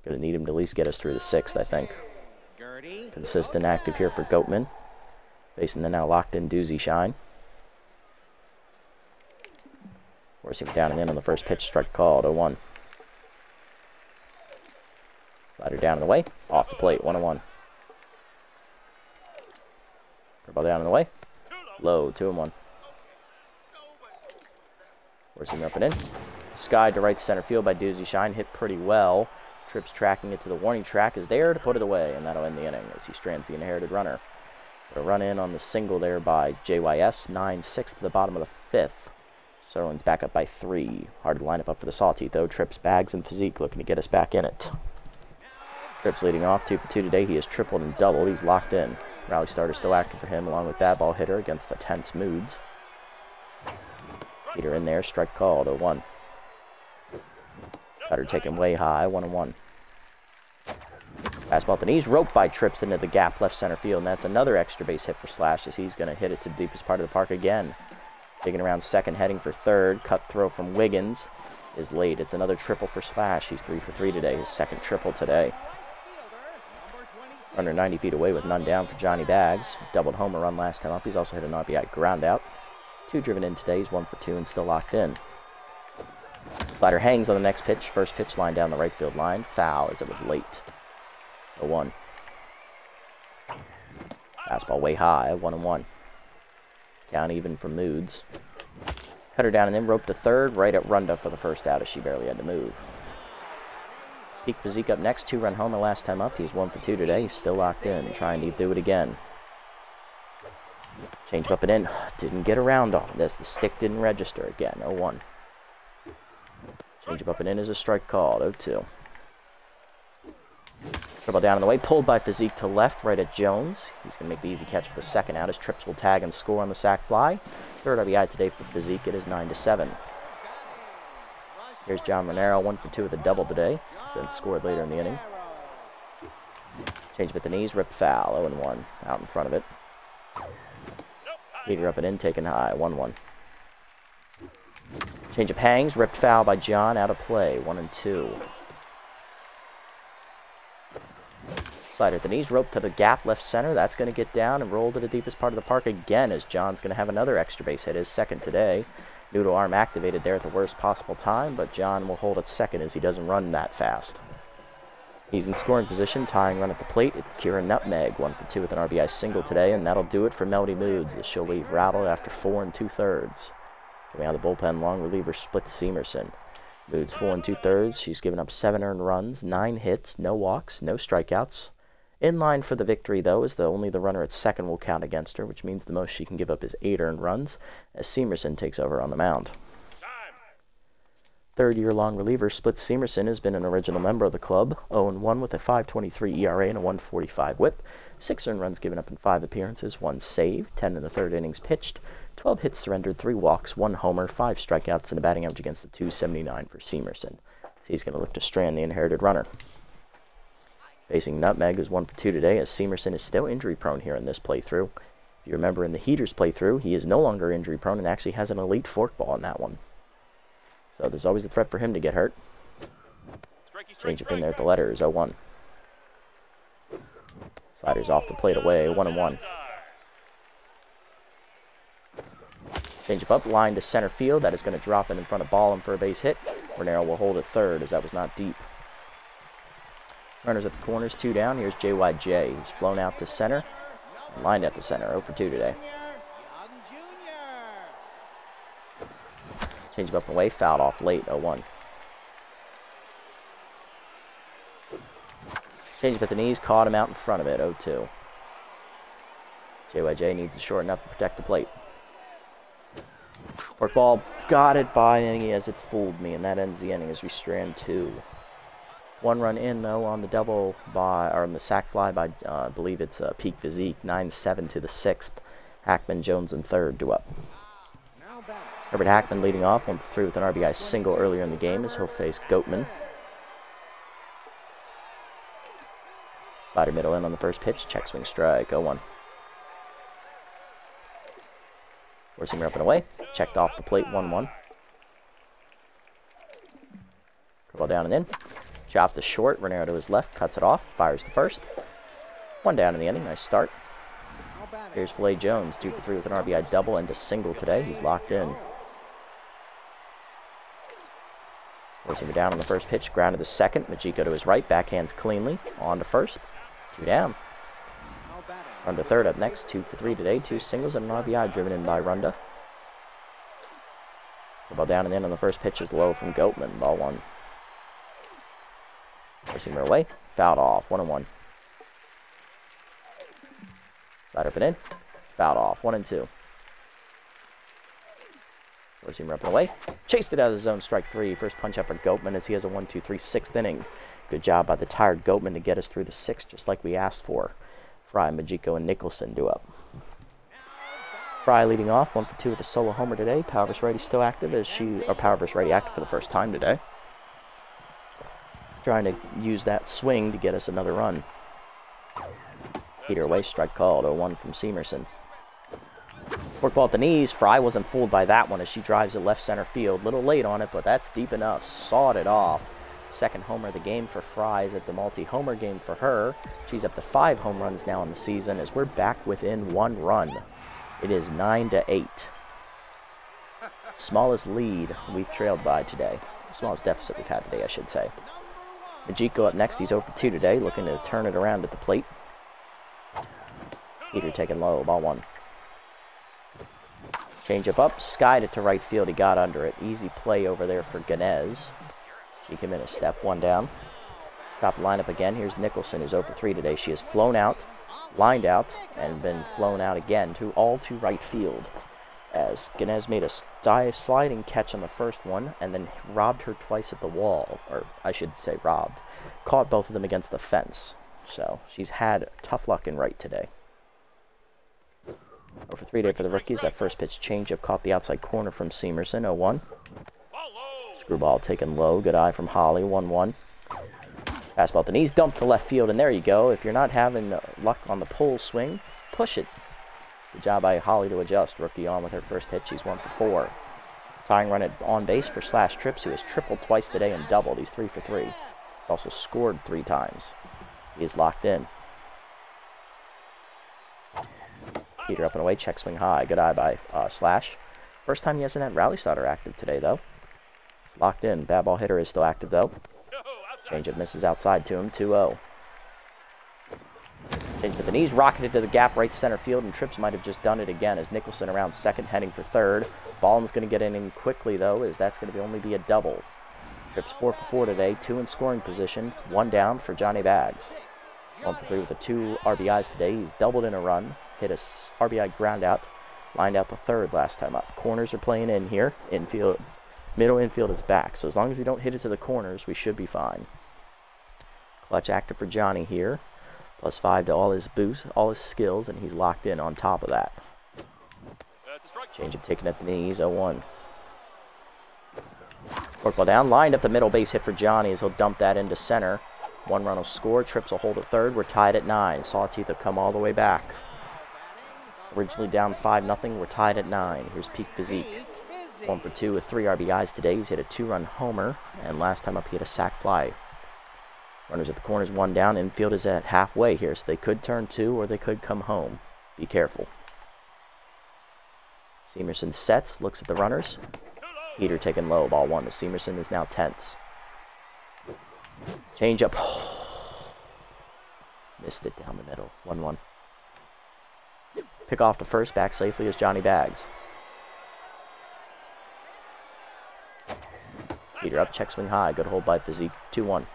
Speaker 1: Going to need him to at least get us through the 6th, I think. Consistent active here for Goatman. Facing the now locked in Doozy Shine. Forcing him down and in on the first pitch. Strike called, 0-1. Slider down and away, off the plate, 1-1. Curveball down and away, low, 2-1. Forcing up and in. Skied to right center field by Doozy Shine, hit pretty well. Trips tracking it to the warning track is there to put it away, and that'll end the inning as he strands the inherited runner. A run in on the single there by JYS, 9-6 to the bottom of the 5th. Sirloins back up by 3. Hard to line up for the Sawteeth, though. Trips, Bags, and Physique looking to get us back in it. Trips leading off, 2 for 2 today. He has tripled and doubled. He's locked in. Rally starter still active for him, along with bad ball hitter against the tense moods. Peter in there, strike called, 0-1. Cutter taken way high, 1-1. Fastball at the knees, roped by Trips into the gap left center field, and that's another extra base hit for Slash as he's going to hit it to the deepest part of the park again. Digging around second, heading for third. Cut throw from Wiggins is late. It's another triple for Slash. He's 3 for 3 today, his second triple today. Under 90 feet away with none down for Johnny Bags. Doubled homer run last time up. He's also hit an RBI ground out. 2 driven in today. He's 1 for 2 and still locked in. Slider hangs on the next pitch. First pitch line down the right field line. Foul as it was late. 0-1. Fastball way high. 1-1. Count even for Moods. Cutter down and in. Rope to third. Right at Runda for the first out as she barely had to move. Peak Physique up next, 2-run homer last time up. He's 1 for 2 today. He's still locked in, trying to do it again. Change up and in. Didn't get around on this. The stick didn't register again. 0-1. Change up and in is a strike called. 0-2. Dribble down in the way, pulled by Physique to left, right at Jones. He's going to make the easy catch for the second out as Trips will tag and score on the sack fly. Third RBI today for Physique. It is 9-7. Here's John Monero, 1 for 2 with a double today. He's then scored later in the inning. Change with the knees, ripped foul, 0-1, out in front of it. Heater up and in, taken high, 1-1. Change of hangs, ripped foul by John, out of play, 1-2. Slider at the knees, rope to the gap, left center. That's going to get down and roll to the deepest part of the park again as John's going to have another extra base hit, his second today. Noodle arm activated there at the worst possible time, but John will hold at second as he doesn't run that fast. He's in scoring position, tying run at the plate. It's Kira Nutmeg, 1 for 2 with an RBI single today, and that'll do it for Melody Moods as she'll leave rattled after 4 2/3. Coming out of the bullpen, long reliever splits Seamerson. Moods 4 2/3. She's given up 7 earned runs, 9 hits, no walks, no strikeouts. In line for the victory, though, is only the runner at second will count against her, which means the most she can give up is 8 earned runs, as Seamerson takes over on the mound. Third-year-long reliever Split Seamerson has been an original member of the club, 0-1 with a 5.23 ERA and a 1.45 whip, 6 earned runs given up in 5 appearances, 1 save, 10 in the third innings pitched, 12 hits surrendered, 3 walks, 1 homer, 5 strikeouts, and a batting average against the .279 for Seamerson. He's going to look to strand the inherited runner. Facing Nutmeg, who's 1 for 2 today, as Seamerson is still injury-prone here in this playthrough. If you remember in the Heaters playthrough, he is no longer injury-prone and actually has an elite forkball in that one. So there's always a threat for him to get hurt. Change up in there at the letters, 0-1. Sliders off the plate away, 1-1. Change up, line to center field. That is going to drop in front of Ballin for a base hit. Renero will hold at third as that was not deep. Runners at the corners, 2 down. Here's JYJ. He's flown out to center. Lined out to center, 0 for 2 today. Change up and away, fouled off late, 0-1. Change up at the knees, caught him out in front of it, 0-2. JYJ needs to shorten up and protect the plate. Forkball got it by me as it fooled me, and that ends the inning as we strand 2. 1 run in, though, on the double by, or on the sac fly by, I believe it's Peak Physique, 9-7 to the 6th. Hackman, Jones, and third do up. Herbert Hackman leading off, 1 for 3 with an RBI single earlier in the game as he'll face Goatman. Slider middle in on the first pitch, check swing strike, 0-1. Forcing her up and away, checked off the plate, 1-1. Curveball down and in. Chopped to short, Renero to his left, cuts it off, fires to first. 1 down in the inning, nice start. Here's Filet Jones, 2 for 3 with an RBI double and a single today. He's locked in. Forcing her down on the first pitch, grounded to second. Majiko to his right, backhands cleanly, on to first. 2 down. Runda third up next, 2 for 3 today, 2 singles and an RBI driven in by Runda. The ball down and in on the first pitch is low from Goatman, ball 1. Forcing her away, fouled off, 1-1. Slider up and in, fouled off, 1-2. Forcing her up and away, chased it out of the zone, strike 3. First punch up for Goatman as he has a 1-2-3 6th inning. Good job by the tired Goatman to get us through the 6th just like we asked for. Fry, Majiko, and Nicholson do up. Fry leading off, 1 for 2 with a solo homer today. Power vs. righty still active as Power vs. righty active for the first time today. Trying to use that swing to get us another run. Heater away, strike called, 0-1 from Seamerson. Forkball at the knees. Fry wasn't fooled by that one as she drives it left center field. Little late on it, but that's deep enough. Sawed it off. Second homer of the game for Fries. It's a multi-homer game for her. She's up to 5 home runs now in the season as we're back within 1 run. It is 9-8. Smallest lead we've trailed by today. Smallest deficit we've had today, I should say. Majiko up next. He's 0 for 2 today, looking to turn it around at the plate. Heater taken low, ball 1. Change up, skied it to right field. He got under it. Easy play over there for Ganez. She came in a step, 1 down. Top lineup again. Here's Nicholson, who's 0 for 3 today. She has flown out, lined out, and been flown out again all to right field. as Ganez made a sliding catch on the first one and then robbed her twice at the wall, or I should say robbed. Caught both of them against the fence. So she's had tough luck in right today. 0-for-3 day for the rookies. That first pitch changeup caught the outside corner from Seamerson, 0-1. Screwball taken low. Good eye from Holly, 1-1. Fastball at the knees, dumped to left field, and there you go. If you're not having luck on the pull swing, push it. Good job by Holly to adjust. Rookie on with her first hit. She's 1-for-4. Tying run at on base for Slash Trips, who has tripled twice today and doubled. He's 3-for-3. He's also scored 3 times. He is locked in. Heater up and away, check swing high. Good eye by Slash. First time he hasn't had Rally Starter active today, though. He's locked in. Bad ball hitter is still active, though. Changeup misses outside to him, 2-0. Changeup at the knees, rocketed to the gap right center field, and Trips might have just done it again as Nicholson around second, heading for third. Ballman's going to get in quickly, though, as that's going to only be a double. Trips 4-for-4 today, 2 in scoring position, 1 down for Johnny Bags. 1-for-3 with the 2 RBIs today. He's doubled in a run, hit a RBI ground out, lined out the third last time up. Corners are playing in here. Infield, middle infield is back, so as long as we don't hit it to the corners, we should be fine. Clutch active for Johnny here. +5 to all his boost, all his skills, and he's locked in on top of that. Changeup taken at the knees, 0-1. Forkball down, lined up the middle base hit for Johnny as he'll dump that into center. 1 run will score, Trips will hold a third. We're tied at 9. Sawteeth have come all the way back. Originally down 5-0, we're tied at 9. Here's Peak Physique. 1-for-2 with 3 RBIs today. He's hit a 2-run homer, and last time up he hit a sac fly. Runners at the corners, 1 down. Infield is at halfway here, so they could turn 2 or they could come home. Be careful. Seamerson sets, looks at the runners. Heater taken low, ball 1 to Seamerson is now tense. Change up. Missed it down the middle, 1-1. Pick off to first, back safely is Johnny Bags. Heater up, check swing high, good hold by Physique, 2-1.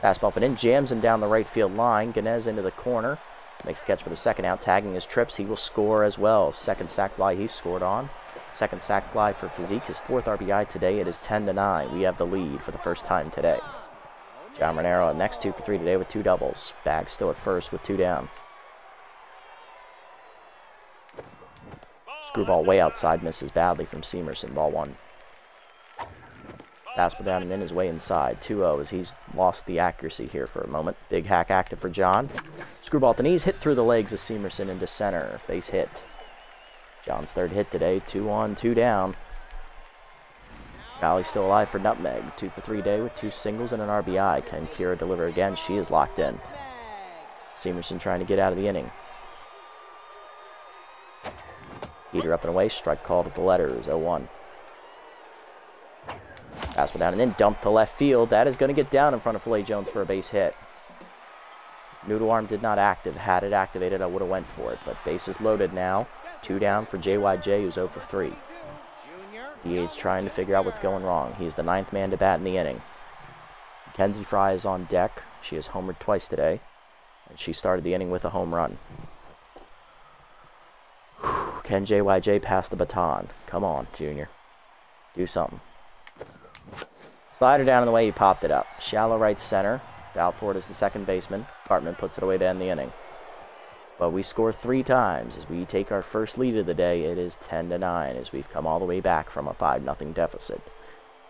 Speaker 1: Fastball up and in, jams him down the right field line. Ganez into the corner. Makes the catch for the second out, tagging his Trips. He will score as well. Second sac fly he scored on. Second sac fly for Physique. His 4th RBI today. It is 10-9. We have the lead for the first time today. John Renero up next, 2-for-3 today with 2 doubles. Bags still at first with 2 down. Screwball way outside, misses badly from Seamerson. Ball 1. Fastball down and in his way inside. 2-0 as he's lost the accuracy here for a moment. Big hack active for John. Screwball at the knees, hit through the legs of Seamerson into center. Base hit. John's 3rd hit today. 2 on, 2 down. Valley still alive for Nutmeg. 2-for-3 day with 2 singles and an RBI. Can Kira deliver again? She is locked in. Seamerson trying to get out of the inning. Heater up and away. Strike called at the letters. 0-1. Fastball down and in, dump to left field. That is going to get down in front of Filet Jones for a base hit. Noodle arm did not active. Had it activated, I would have went for it. But base is loaded now. 2 down for JYJ, who's 0-for-3. DA's trying to figure out what's going wrong. He's the 9th man to bat in the inning. Mackenzie Fry is on deck. She has homered twice today. And she started the inning with a home run. Can JYJ pass the baton? Come on, Junior. Do something. Slider down in the way, he popped it up. Shallow right center. Balford is the second baseman. Cartman puts it away to end the inning. But we score 3 times as we take our first lead of the day. It is 10-9 as we've come all the way back from a 5-0 deficit.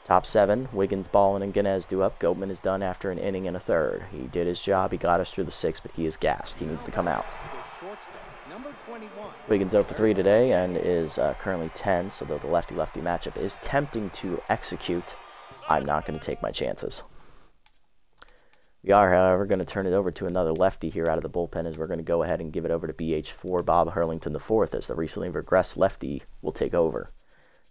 Speaker 1: Top 7, Wiggins, Ballin, and Ganez do up. Goatman is done after an inning and a third. He did his job. He got us through the 6th, but he is gassed. He needs to come out. Wiggins 0-for-3 today and is currently 10, so though the lefty-lefty matchup is tempting to execute, I'm not going to take my chances. We are, however, going to turn it over to another lefty here out of the bullpen as we're going to go ahead and give it over to BH4, Bob Hurlington IV, as the recently regressed lefty will take over.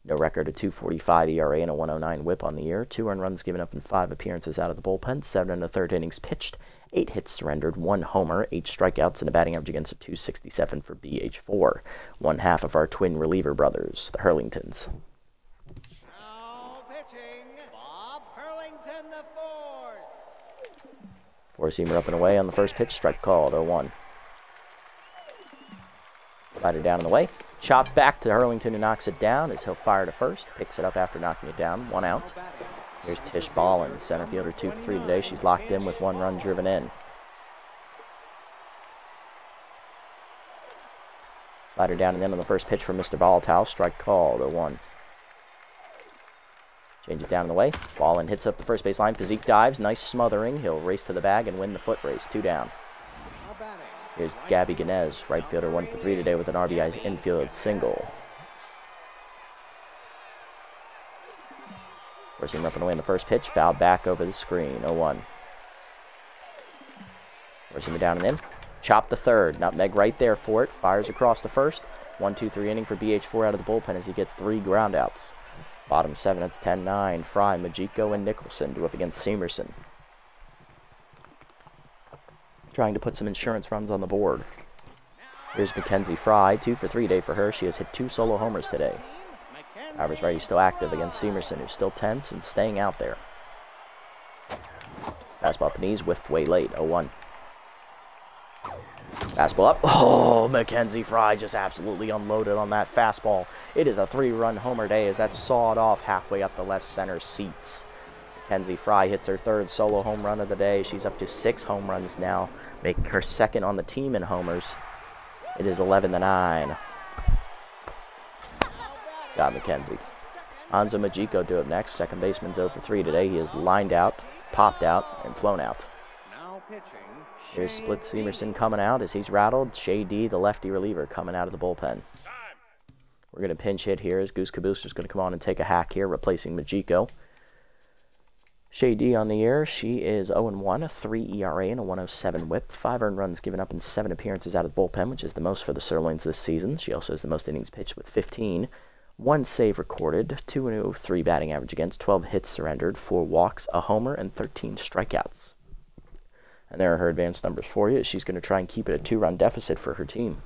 Speaker 1: No record, a 2.45 ERA and a 1.09 whip on the year. 2 earned runs given up in 5 appearances out of the bullpen, 7 1/3 innings pitched, 8 hits surrendered, 1 homer, 8 strikeouts, and a batting average against of 267 for BH4. 1/2 of our twin reliever brothers, the Hurlingtons.
Speaker 2: Now pitching, Bob Hurlington IV.
Speaker 1: 4-seamer up and away on the first pitch, strike called, 0-1. Slider down in the way. Chop back to Hurlington, who knocks it down as he'll fire to first. Picks it up after knocking it down. 1 out. Here's Tish Ballin, center fielder, 2 for 3 today. She's locked in with 1 run driven in. Slider down and in on the first pitch from Mr. Volatile. Strike called, 0-1. Change it down in the way. Ballin hits up the first baseline. Physique dives. Nice smothering. He'll race to the bag and win the foot race. 2 down. Here's Gabby Ganez, right fielder, 1 for 3 today with an RBI infield single. Forcing him up and away in the first pitch. Fouled back over the screen. 0-1. Forcing him down and in. Chop the third. Nutmeg right there for it. Fires across the first. 1-2-3 inning for BH4 out of the bullpen as he gets 3 groundouts. Bottom 7, it's 10-9. Fry, Majiko, and Nicholson do up against Seamerson. Trying to put some insurance runs on the board. Here's Mackenzie Fry, 2 for 3 day for her. She has hit 2 solo homers today. Average righty still active against Seamerson, who's still tense and staying out there. Fastball up the knees, whiffed way late, 0-1. Fastball up. Oh, Mackenzie Fry just absolutely unloaded on that fastball. It is a 3-run homer day as that's sawed off halfway up the left center seats. Mackenzie Fry hits her 3rd solo home run of the day. She's up to 6 home runs now, making her 2nd on the team in homers. It is 11-9. Got Mackenzie. Anzo Majiko do up next. Second baseman's 0 for 3 today. He is lined out, popped out, and flown out. Here's Split Seamerson coming out as he's rattled. Shay D, the lefty reliever, coming out of the bullpen. We're going to pinch hit here as Goose Cabooster's going to come on and take a hack here, replacing Majiko. Shay D on the year. She is 0-1, a 3 ERA and a 107 whip. 5 earned runs given up in 7 appearances out of the bullpen, which is the most for the Sirloins this season. She also has the most innings pitched with 15. 1 save recorded, 2.03 batting average against, 12 hits surrendered, 4 walks, a homer, and 13 strikeouts. And there are her advanced numbers for you. She's going to try and keep it a 2-run deficit for her team.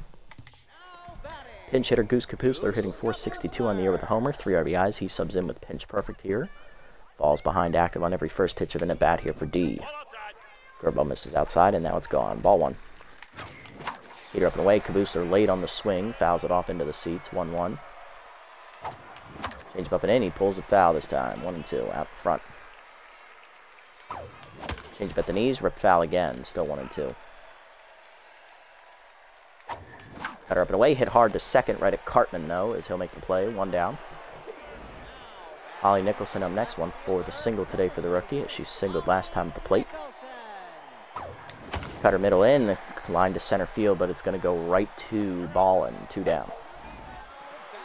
Speaker 1: Pinch hitter Goose Kapoosler hitting .462 on the year with a homer, 3 RBIs. He subs in with pinch perfect here. Falls behind active on every first pitch of an at-bat here for D. Curveball misses outside, and now it's gone. Ball 1. Heater up and away. Kapoosler late on the swing. Fouls it off into the seats. 1-1. Change up and in. He pulls it foul this time. 1-2 out front. Change up at the knees. Rip foul again. Still 1-2. Cutter up and away. Hit hard to second right at Cartman, though, as he'll make the play. 1 down. Holly Nicholson up next. 1 for the single today for the rookie, as she singled last time at the plate. Cutter middle in. Line to center field, but it's going to go right to Ballin. 2 down.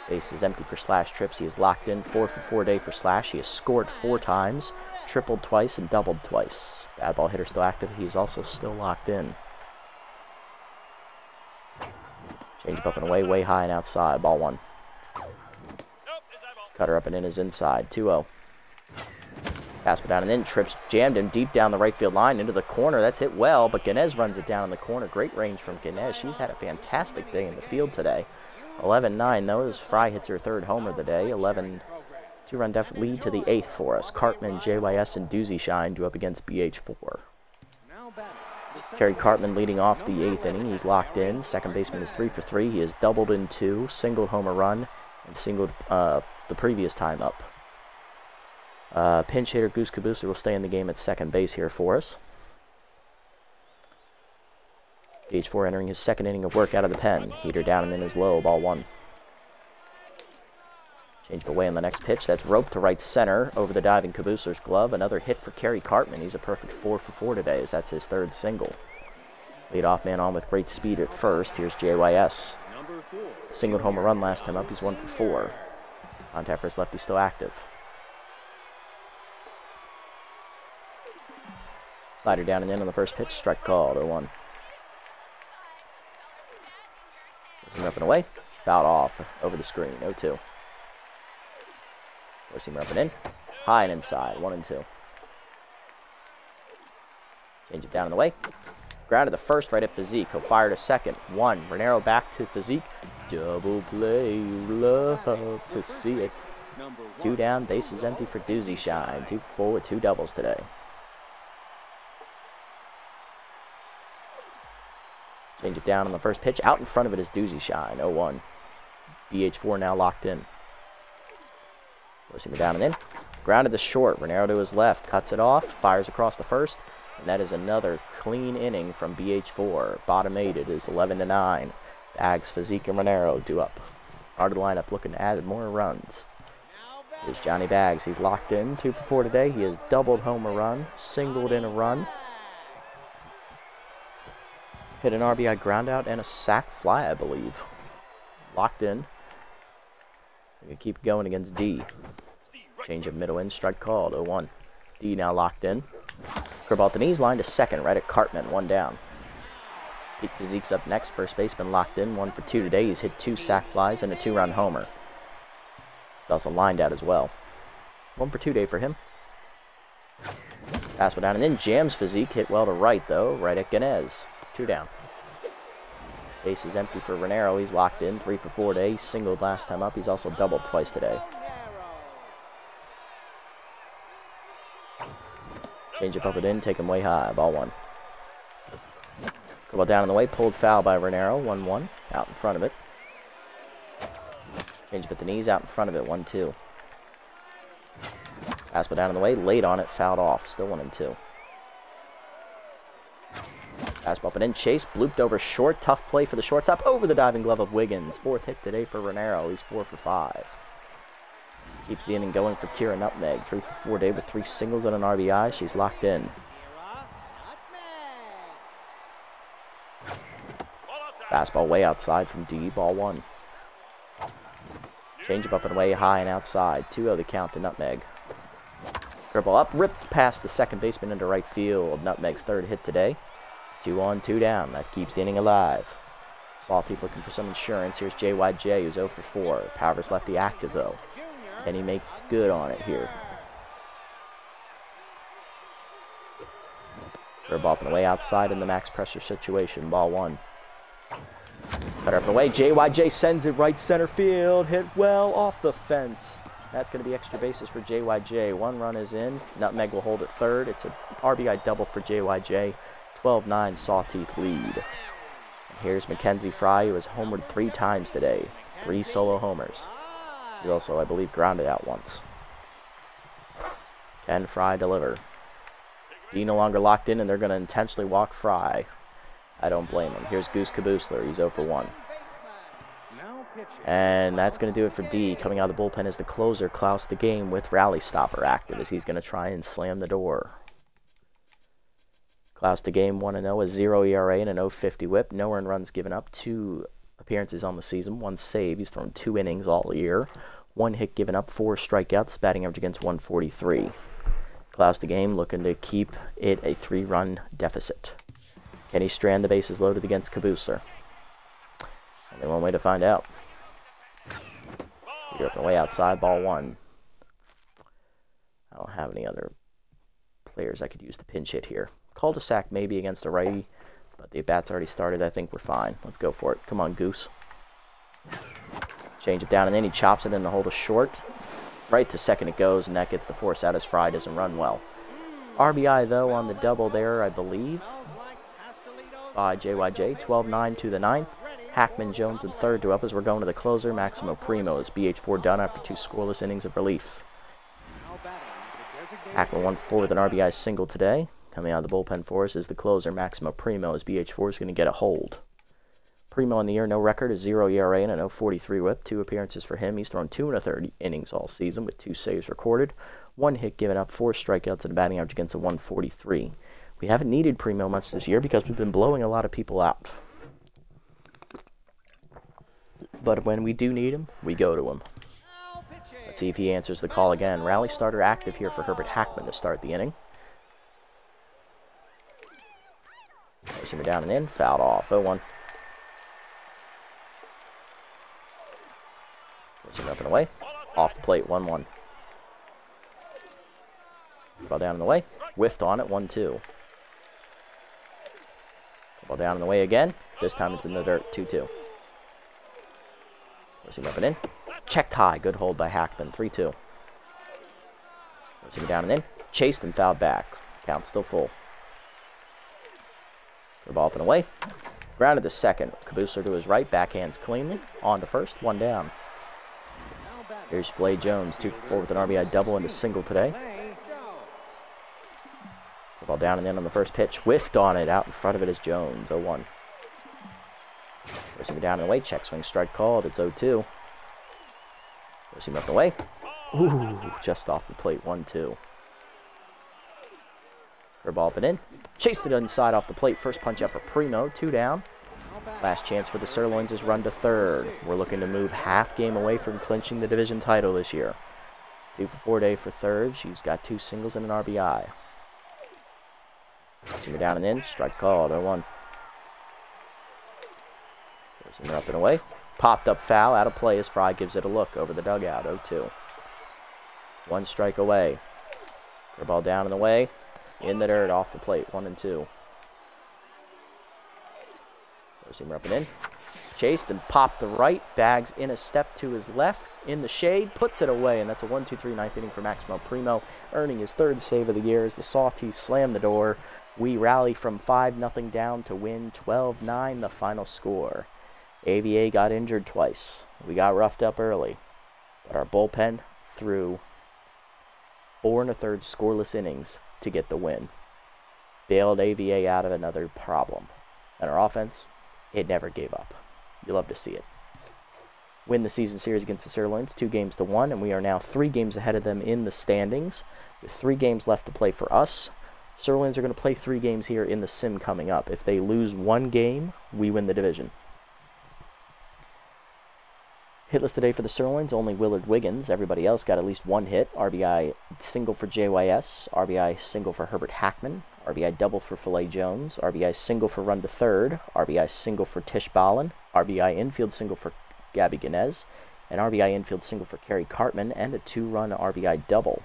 Speaker 1: Base is empty for Slash trips. He is locked in. 4 for 4 day for Slash. He has scored 4 times, tripled twice, and doubled twice. Bad ball hitter still active. He's also still locked in. Change up and away, way high and outside. Ball 1. Cutter up and in is inside. 2-0. Fastball down and in. Trips jammed him deep down the right field line into the corner. That's hit well, but Ganez runs it down in the corner. Great range from Ganez. She's had a fantastic day in the field today. 11-9, though, as Fry hits her 3rd homer of the day. 11, 2-run lead to the 8th for us. Cartman, JYS, and Doozy Shine do up against BH4. Kerry Cartman leading off the 8th inning. He's locked in. Second baseman is 3 for 3. He has doubled in 2, singled homer run, and singled the previous time up. Pinch hitter Goose Cabooster will stay in the game at second base here for us. BH4 entering his 2nd inning of work out of the pen. Heater down and in is low. Ball 1. Change away on the next pitch. That's roped to right center over the diving Cabooster's glove. Another hit for Kerry Cartman. He's a perfect 4 for 4 today, as that's his 3rd single. Leadoff man on with great speed at first. Here's JYS. Singled homer run last time up. He's 1 for 4. Contact for his lefty still active. Slider down and in on the first pitch. Strike called. 0-1. Up and away. Fouled off over the screen. 0-2. Forcing him up and in. High and inside. 1-2. Change it down and away. Grounded the first right at Physique. He'll fire to second. 1. Renero back to Physique. Double play. Love to see it. 2 down. Base is empty for Doozy Shine. 2 for 4 with 2 doubles today. Change it down on the first pitch. Out in front of it is Doozy Shine, 0-1. BH4 now locked in. Forcing it down and in. Grounded to short. Renero to his left. Cuts it off. Fires across the first. And that is another clean inning from BH4. Bottom 8. It is 11-9. Bags, Physique, and Renero due up. Out of the lineup looking to add more runs. Here's Johnny Bags. He's locked in. 2 for 4 today. He has doubled home a run. Singled in a run. Hit an RBI ground out and a sac fly, I believe. Locked in. We can keep going against D. Change of middle in, strike called, 0-1. D now locked in. Curveball at the knees, line to second, right at Cartman, 1 down. Pete Physique's up next, first baseman locked in, 1 for 2 today. He's hit 2 sac flies and a 2-run homer. He's also lined out as well. 1 for 2 day for him. Fastball down and in, jams Physique, hit well to right though, right at Ganez. 2 down. Base is empty for Renero. He's locked in. 3 for 4 today. He singled last time up. He's also doubled twice today. Change it up and in. Take him way high. Ball 1. Ball down in the way. Pulled foul by Renero. 1-1. Out in front of it. Change up at the knees. Out in front of it. 1-2. Fastball down in the way. Late on it. Fouled off. Still 1-2. Fastball up and in. Chase blooped over short. Tough play for the shortstop. Over the diving glove of Wiggins. 4th hit today for Renero. He's 4 for 5. Keeps the inning going for Kira Nutmeg. 3 for 4 today with 3 singles and an RBI. She's locked in. Fastball way outside from D. Ball 1. Change up and way high and outside. 2-0 the count to Nutmeg. Dribble up. Ripped past the second baseman into right field. Nutmeg's 3rd hit today. 2 on, 2 down. That keeps the inning alive. Sawteeth looking for some insurance. Here's JYJ, who's 0 for 4. Powers lefty active, though. Can he make good on it here? Curveball up and away outside in the max pressure situation. Ball 1. Cutter up and away. JYJ sends it right center field. Hit well off the fence. That's going to be extra bases for JYJ. 1 run is in. Nutmeg will hold at 3rd. It's an RBI double for JYJ. 12-9 Sawteeth lead. And here's Mackenzie Fry, who has homered 3 times today. 3 solo homers. She's also, I believe, grounded out once. Can Fry deliver? D no longer locked in, and they're going to intentionally walk Fry. I don't blame him. Here's Goose Caboosler. He's 0 for 1. And that's going to do it for D. Coming out of the bullpen is the closer, Klaus the Game, with Rally Stopper active as he's going to try and slam the door. Klaus the Game 1-0, a 0 ERA and an 0.50 whip. No earned runs given up. 2 appearances on the season. 1 save. He's thrown 2 innings all year. 1 hit given up. 4 strikeouts. Batting average against 143. Klaus the Game looking to keep it a 3-run deficit. Can he strand the bases loaded against Caboosler? Only one way to find out. You're up and away outside. Ball 1. I don't have any other players I could use to pinch hit here. Cul-de-sac maybe against a righty, but the at-bat's already started. I think we're fine. Let's go for it. Come on, Goose. Change it down, and then he chops it in the hold of short. Right to second it goes, and that gets the force out as Fry doesn't run well. RBI, though, on the double there, I believe, by JYJ. 12-9 to the 9th. Hackman, Jones, and 3rd to up as we're going to the closer. Maximo Primo is BH4 done after 2 scoreless innings of relief. Hackman 1 for 4 with an RBI single today. Coming out of the bullpen for us is the closer, Maximo Primo, as BH4 is going to get a hold. Primo on the year, no record, a 0 ERA and a 0.43 whip. 2 appearances for him. He's thrown 2 1/3 innings all season with 2 saves recorded. 1 hit given up, 4 strikeouts, and a batting average against a 143. We haven't needed Primo much this year because we've been blowing a lot of people out. But when we do need him, we go to him. Let's see if he answers the call again. Rally starter active here for Herbert Hackman to start the inning. Forcing her down and in. Fouled off. 0-1. Forcing her up and away. Off the plate. 1-1. Ball down and away. Whiffed on it. 1-2. Ball down and away again. This time it's in the dirt. 2-2. Forcing up and in. Checked high. Good hold by Hackman. 3-2. Forcing down and in. Chased and fouled back. Count still full. The ball up and away. Grounded to second. Kabusler to his right, backhands cleanly. On to first, one down. Here's Filet Jones, 2 for 4 with an RBI double and a single today. The ball down and in on the first pitch. Whiffed on it. Out in front of it is Jones, 0-1. Goes him down and away. Check swing strike called. It's 0-2. Goes him up and away. Ooh, just off the plate, 1-2. Curveball up and in. Chased it inside off the plate. First punch out for Primo, 2 down. Last chance for the Sirloins is run to third. We're looking to move half game away from clinching the division title this year. 2 for 4 day for third. She's got 2 singles and an RBI. Goes down and in. Strike called, 0-1. Goes him up and away. Popped up foul, out of play as Fry gives it a look over the dugout, 0-2. 1 strike away. Ball down and away. In the dirt, off the plate, 1-2. Goes him up and in. Chased and popped to right. Bags in a step to his left. In the shade, puts it away. And that's a 1-2-3 ninth inning for Maximo Primo, earning his 3rd save of the year as the Sawteeth slam the door. We rally from 5-0 down to win 12-9, the final score. AVA got injured twice. We got roughed up early. But our bullpen threw 4 1/3 scoreless innings to get the win. Bailed AVA out of another problem. And our offense, it never gave up. You love to see it. Win the season series against the Sirloins, 2-1, and we are now 3 games ahead of them in the standings, with 3 games left to play for us. Sirloins are going to play 3 games here in the sim coming up. If they lose 1 game, we win the division. Hitless today for the Sirloins, only Willard Wiggins. Everybody else got at least 1 hit. RBI single for JYS, RBI single for Herbert Hackman, RBI double for Filet Jones, RBI single for run to third, RBI single for Tish Ballin, RBI infield single for Gabby Ganez, an RBI infield single for Kerry Cartman, and a 2-run RBI double.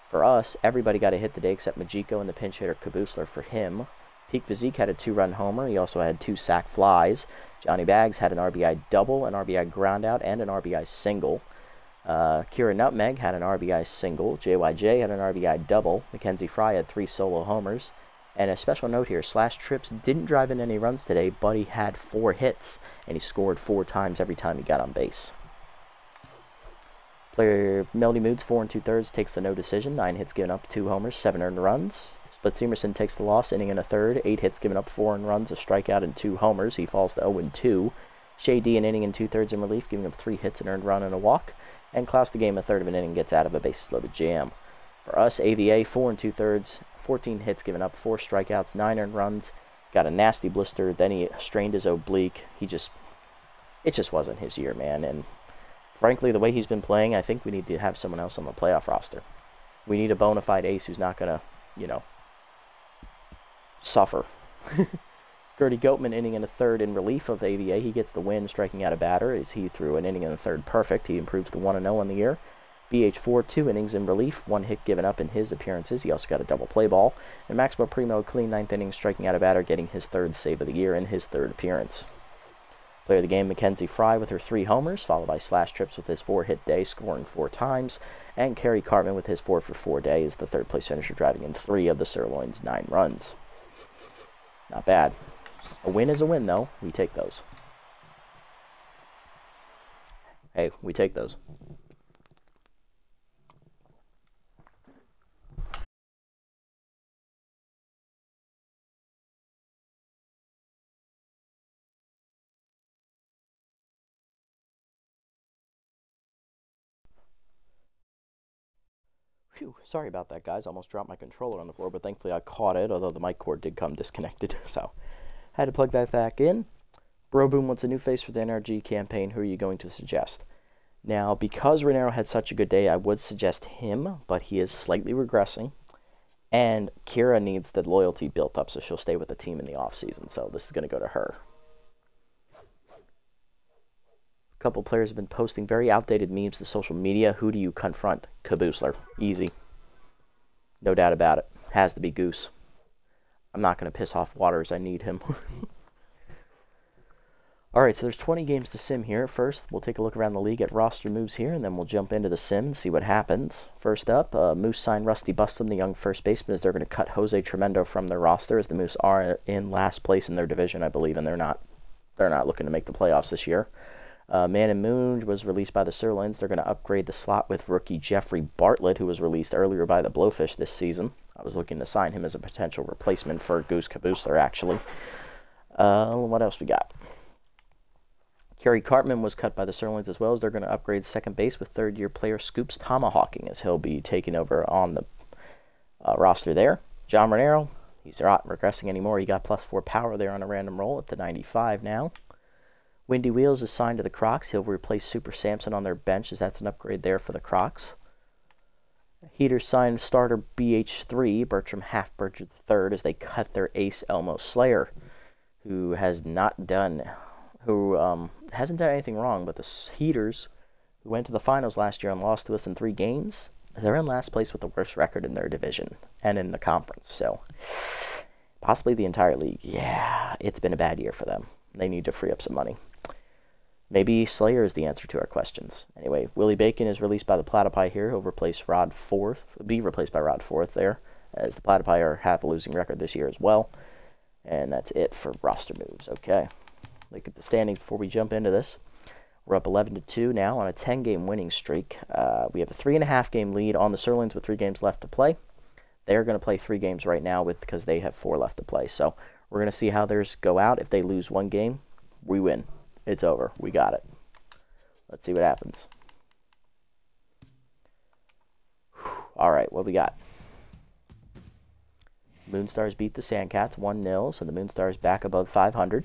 Speaker 1: For us, everybody got a hit today except Majiko and the pinch hitter Kabusler for him. Peak Physique had a 2-run homer. He also had 2 sac flies. Johnny Bags had an RBI double, an RBI groundout, and an RBI single. Kira Nutmeg had an RBI single. JYJ had an RBI double. Mackenzie Fry had 3 solo homers. And a special note here, Slash Trips didn't drive in any runs today, but he had 4 hits, and he scored 4 times every time he got on base. Player Melody Moods, 4 2/3, takes the no decision. 9 hits given up, 2 homers, 7 earned runs. Split Semerson takes the loss, inning and a third. 8 hits given up, 4 earned runs, a strikeout, and 2 homers. He falls to 0-2. Shea D an inning and 2/3 in relief, giving up 3 hits, an earned run, and a walk. And Klaus the game a third of an inning, gets out of a bases-loaded jam. For us, AVA, 4 2/3, 14 hits given up, 4 strikeouts, 9 earned runs. Got a nasty blister. Then he strained his oblique. It just wasn't his year, man. And frankly, the way he's been playing, I think we need to have someone else on the playoff roster. We need a bona fide ace who's not going to, suffer. Gertie Goatman, inning and a third in relief of AVA. He gets the win, striking out a batter as he threw an inning and a third perfect. He improves to 1-0 on the year. BH4, 2 innings in relief, 1 hit given up in his appearances. He also got a double play ball. And Maximo Primo, clean 9th inning, striking out a batter, getting his 3rd save of the year in his 3rd appearance. Player of the game, Mackenzie Fry with her 3 homers, followed by Slash Trips with his 4-hit day, scoring 4 times. And Kerry Cartman with his 4 for 4 day is the 3rd place finisher, driving in 3 of the Sirloins' 9 runs. Not bad. A win is a win, though. We take those. Hey, we take those. Phew, sorry about that, guys. Almost dropped my controller on the floor, but thankfully I caught it, although the mic cord did come disconnected, so had to plug that back in. Bro Boom wants a new face for the NRG campaign. Who are you going to suggest? Now, because Renero had such a good day, I would suggest him, but he is slightly regressing, and Kira needs the loyalty built up, so she'll stay with the team in the offseason, so this is going to go to her. A couple players have been posting very outdated memes to social media. Who do you confront? Kabusler. Easy. No doubt about it. Has to be Goose. I'm not going to piss off Waters. I need him. Alright, so there's 20 games to sim here. First, we'll take a look around the league at roster moves here, and then we'll jump into the sim and see what happens. First up, Moose signed Rusty Buston, the young first baseman, as they're going to cut Jose Tremendo from their roster, as the Moose are in last place in their division, I believe, and they're not looking to make the playoffs this year. Man and Moon was released by the Sirloins. They're going to upgrade the slot with rookie Jeffrey Bartlett, who was released earlier by the Blowfish this season. I was looking to sign him as a potential replacement for Goose Caboosler, actually. What else we got? Kerry Cartman was cut by the Sirloins as well, as they're going to upgrade second base with third-year player Scoops Tomahawking, as he'll be taking over on the roster there. John Renero, he's not regressing anymore. He got +4 power there on a random roll up to 95 now. Windy Wheels is signed to the Crocs. He'll replace Super Samson on their bench, as that's an upgrade there for the Crocs. Heaters signed starter BH3, Bertram Halfbridger III, as they cut their ace Elmo Slayer, who hasn't done anything wrong, but the Heaters, who went to the finals last year and lost to us in 3 games, they're in last place with the worst record in their division and in the conference, so possibly the entire league. Yeah, it's been a bad year for them. They need to free up some money. Maybe Slayer is the answer to our questions. Anyway, Willie Bacon is released by the Platypi here. He'll be replaced by Rod Forth there, as the Platypi have a losing record this year as well. And that's it for roster moves. Okay, look at the standings before we jump into this. We're up 11-2 now on a 10-game winning streak. We have a 3.5-game lead on the Sirloins with 3 games left to play. They're going to play 3 games right now because they have 4 left to play. So we're going to see how theirs go out. If they lose 1 game, we win. It's over. We got it. Let's see what happens. All right, what we got? Moonstars beat the Sandcats 1-0, so the Moonstars back above 500.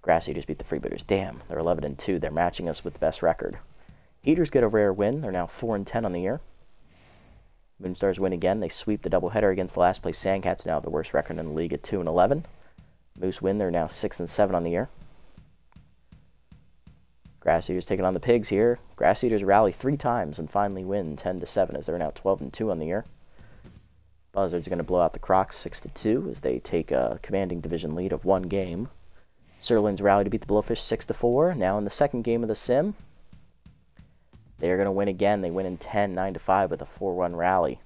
Speaker 1: Grass Eaters beat the Freebooters. Damn, they're 11-2. They're matching us with the best record. Heaters get a rare win. They're now 4-10 on the year. Moonstars win again. They sweep the doubleheader against the last place Sandcats, now the worst record in the league at 2-11. Moose win. They're now 6-7 on the year. Grass Eaters taking on the Pigs here. Grass Eaters rally 3 times and finally win 10-7, as they're now 12-2 on the year. Buzzards are going to blow out the Crocs 6-2 as they take a commanding division lead of 1 game. Sirloins rally to beat the Blowfish 6-4. Now in the second game of the sim, they're going to win again. They win in 10, 9-5 with a 4-1 rally.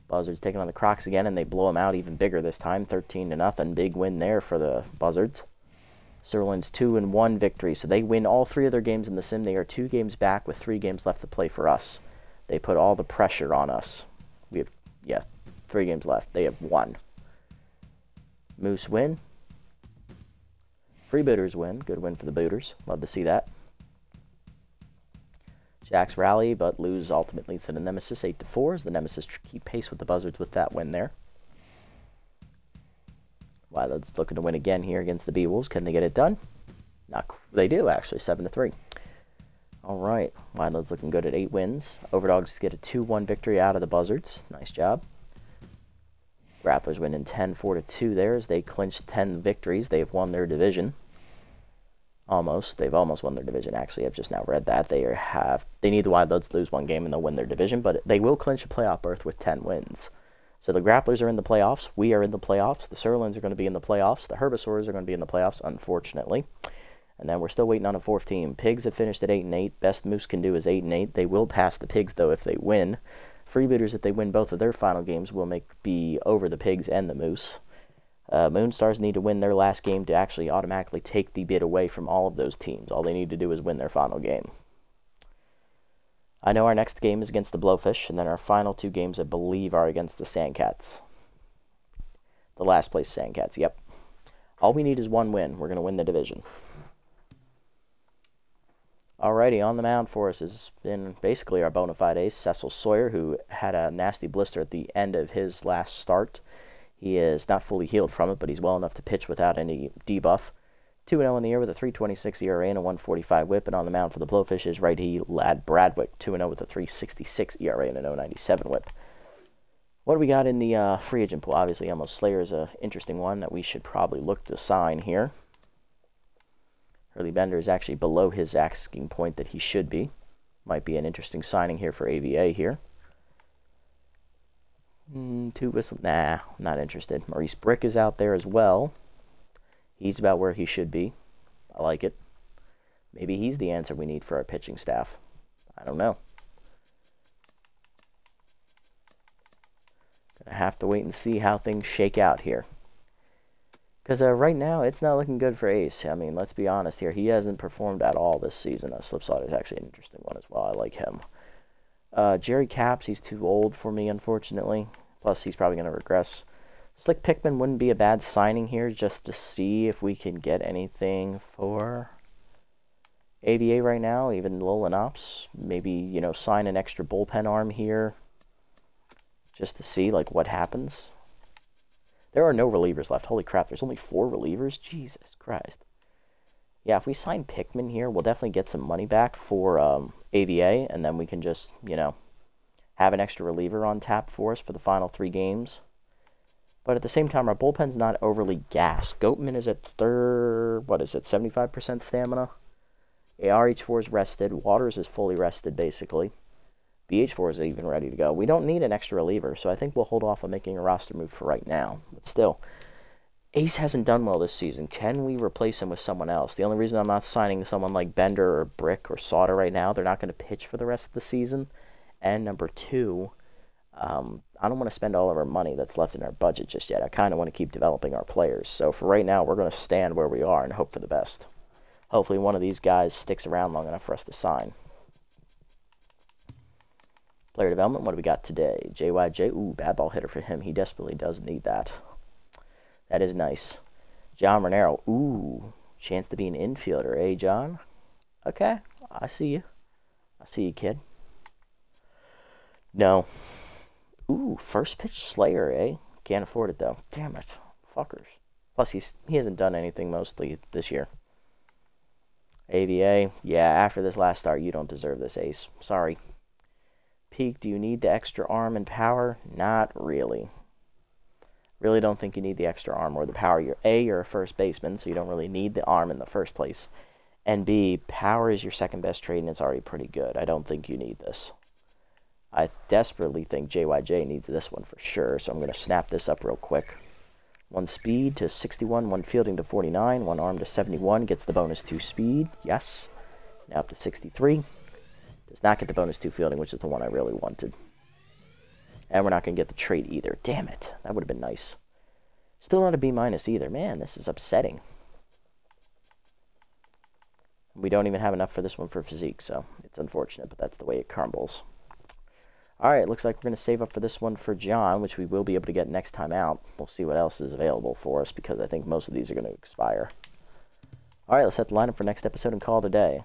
Speaker 1: Buzzards taking on the Crocs again, and they blow them out even bigger this time, 13-0. Big win there for the Buzzards. Sirloins 2-1 victory, so they win all 3 of their games in the sim. They are 2 games back with 3 games left to play for us. They put all the pressure on us. We have, 3 games left. They have 1. Moose win. Freebooters win. Good win for the Booters. Love to see that. Jacks rally, but lose ultimately to the Nemesis 8-4, as the Nemesis keep pace with the Buzzards with that win there. Wildlands looking to win again here against the Bee-Wolves. Can they get it done? They do, actually, 7-3. All right, Wildlands looking good at 8 wins. Overdogs get a 2-1 victory out of the Buzzards. Nice job. Grapplers win in 10-4-2 there, as they clinched 10 victories. They have won their division. Almost. They've almost won their division, actually. I've just now read that. They need the Wildlands to lose 1 game and they'll win their division, but they will clinch a playoff berth with 10 wins. So the Grapplers are in the playoffs. We are in the playoffs. The Sirloins are going to be in the playoffs. The Herbisaurs are going to be in the playoffs, unfortunately. And then we're still waiting on a 4th team. Pigs have finished at 8-8. Best Moose can do is 8-8. They will pass the Pigs, though, if they win. Freebooters, if they win both of their final games, will be over the Pigs and the Moose. Moonstars need to win their last game to actually automatically take the bid away from all of those teams. All they need to do is win their final game. I know our next game is against the Blowfish, and then our final 2 games, I believe, are against the Sandcats. The last place Sandcats, yep. All we need is 1 win. We're going to win the division. Alrighty, on the mound for us has been basically our bona fide ace, Cecil Sawyer, who had a nasty blister at the end of his last start. He is not fully healed from it, but he's well enough to pitch without any debuff. 2-0 in the year with a 3.26 ERA and a 1.45 whip, and on the mound for the Blowfish is righty Lad Bradwick, 2-0 with a 3.66 ERA and a 0.97 whip. What do we got in the free agent pool? Obviously, Elmo Slayer is an interesting one that we should probably look to sign here. Hurley Bender is actually below his asking point that he should be. Might be an interesting signing here for AVA here. 2 whistle. Nah, not interested. Maurice Brick is out there as well. He's about where he should be. I like it. Maybe he's the answer we need for our pitching staff. I don't know. Gonna have to wait and see how things shake out here. Because right now, it's not looking good for Ace. I mean, let's be honest here. He hasn't performed at all this season. Slipslide is actually an interesting one as well. I like him. Jerry Caps, he's too old for me, unfortunately. Plus, he's probably going to regress. Slick Pickman wouldn't be a bad signing here just to see if we can get anything for AVA right now, even Lolan Ops. Maybe, you know, sign an extra bullpen arm here just to see, like, what happens. There are no relievers left. Holy crap, there's only 4 relievers? Jesus Christ. Yeah, if we sign Pickman here, we'll definitely get some money back for AVA, and then we can just, you know, have an extra reliever on tap for us for the final 3 games. But at the same time, our bullpen's not overly gassed. Goatman is at 75% stamina. ARH4 is rested. Waters is fully rested, basically. BH4 is even ready to go. We don't need an extra reliever, so I think we'll hold off on making a roster move for right now. But still, Ace hasn't done well this season. Can we replace him with someone else? The only reason I'm not signing someone like Bender or Brick or Sauter right now, they're not going to pitch for the rest of the season. And number 2, I don't want to spend all of our money that's left in our budget just yet. I kind of want to keep developing our players. So for right now, we're going to stand where we are and hope for the best. Hopefully one of these guys sticks around long enough for us to sign. Player development, what do we got today? JYJ, ooh, bad ball hitter for him. He desperately does need that. That is nice. John Renero, ooh, chance to be an infielder, eh, John? Okay, I see you. I see you, kid. No. Ooh, first pitch Slayer, eh? Can't afford it, though. Damn it. Fuckers. Plus, he hasn't done anything mostly this year. AVA, yeah, after this last start, you don't deserve this, Ace. Sorry. Peak, do you need the extra arm and power? Not really. Really don't think you need the extra arm or the power. You're a first baseman, so you don't really need the arm in the first place. And B, power is your second best trait, and it's already pretty good. I don't think you need this. I desperately think JYJ needs this one for sure, so I'm going to snap this up real quick. 1 speed to 61, 1 fielding to 49, 1 arm to 71, gets the bonus 2 speed, yes. Now up to 63. Does not get the bonus 2 fielding, which is the one I really wanted. And we're not going to get the trait either. Damn it. That would have been nice. Still not a B- either. Man, this is upsetting. We don't even have enough for this one for physique, so it's unfortunate, but that's the way it crumbles. Alright, looks like we're going to save up for this one for John, which we will be able to get next time out. We'll see what else is available for us, because I think most of these are going to expire. Alright, let's set the lineup for next episode and call it a day.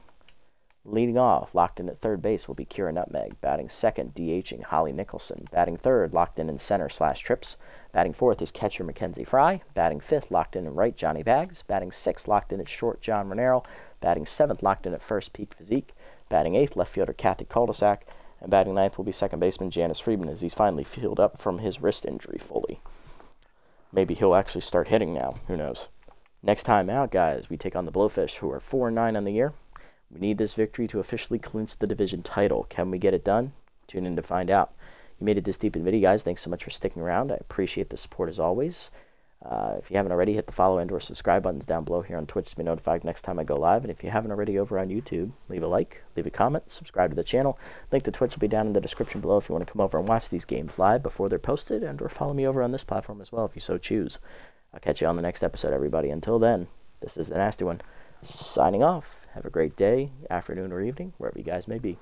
Speaker 1: Leading off, locked in at third base, will be Kira Nutmeg. Batting second, DHing Holly Nicholson. Batting third, locked in center / trips. Batting fourth is catcher Mackenzie Fry. Batting fifth, locked in right, Johnny Bags. Batting sixth, locked in at short, John Renero. Batting seventh, locked in at first, Peak Physique. Batting eighth, left fielder Kathy Cul-de-sac. And batting ninth will be second baseman Janice Friedman, as he's finally healed up from his wrist injury fully. Maybe he'll actually start hitting now. Who knows? Next time out, guys, we take on the Blowfish, who are 4-9 on the year. We need this victory to officially clinch the division title. Can we get it done? Tune in to find out. You made it this deep in the video, guys. Thanks so much for sticking around. I appreciate the support as always. If you haven't already, hit the follow and or subscribe buttons down below here on Twitch to be notified next time I go live. And if you haven't already over on YouTube, leave a like, leave a comment, subscribe to the channel. Link to Twitch will be down in the description below if you want to come over and watch these games live before they're posted, and or follow me over on this platform as well if you so choose. I'll catch you on the next episode, everybody. Until then, this is the Nasty One, signing off. Have a great day, afternoon, or evening, wherever you guys may be.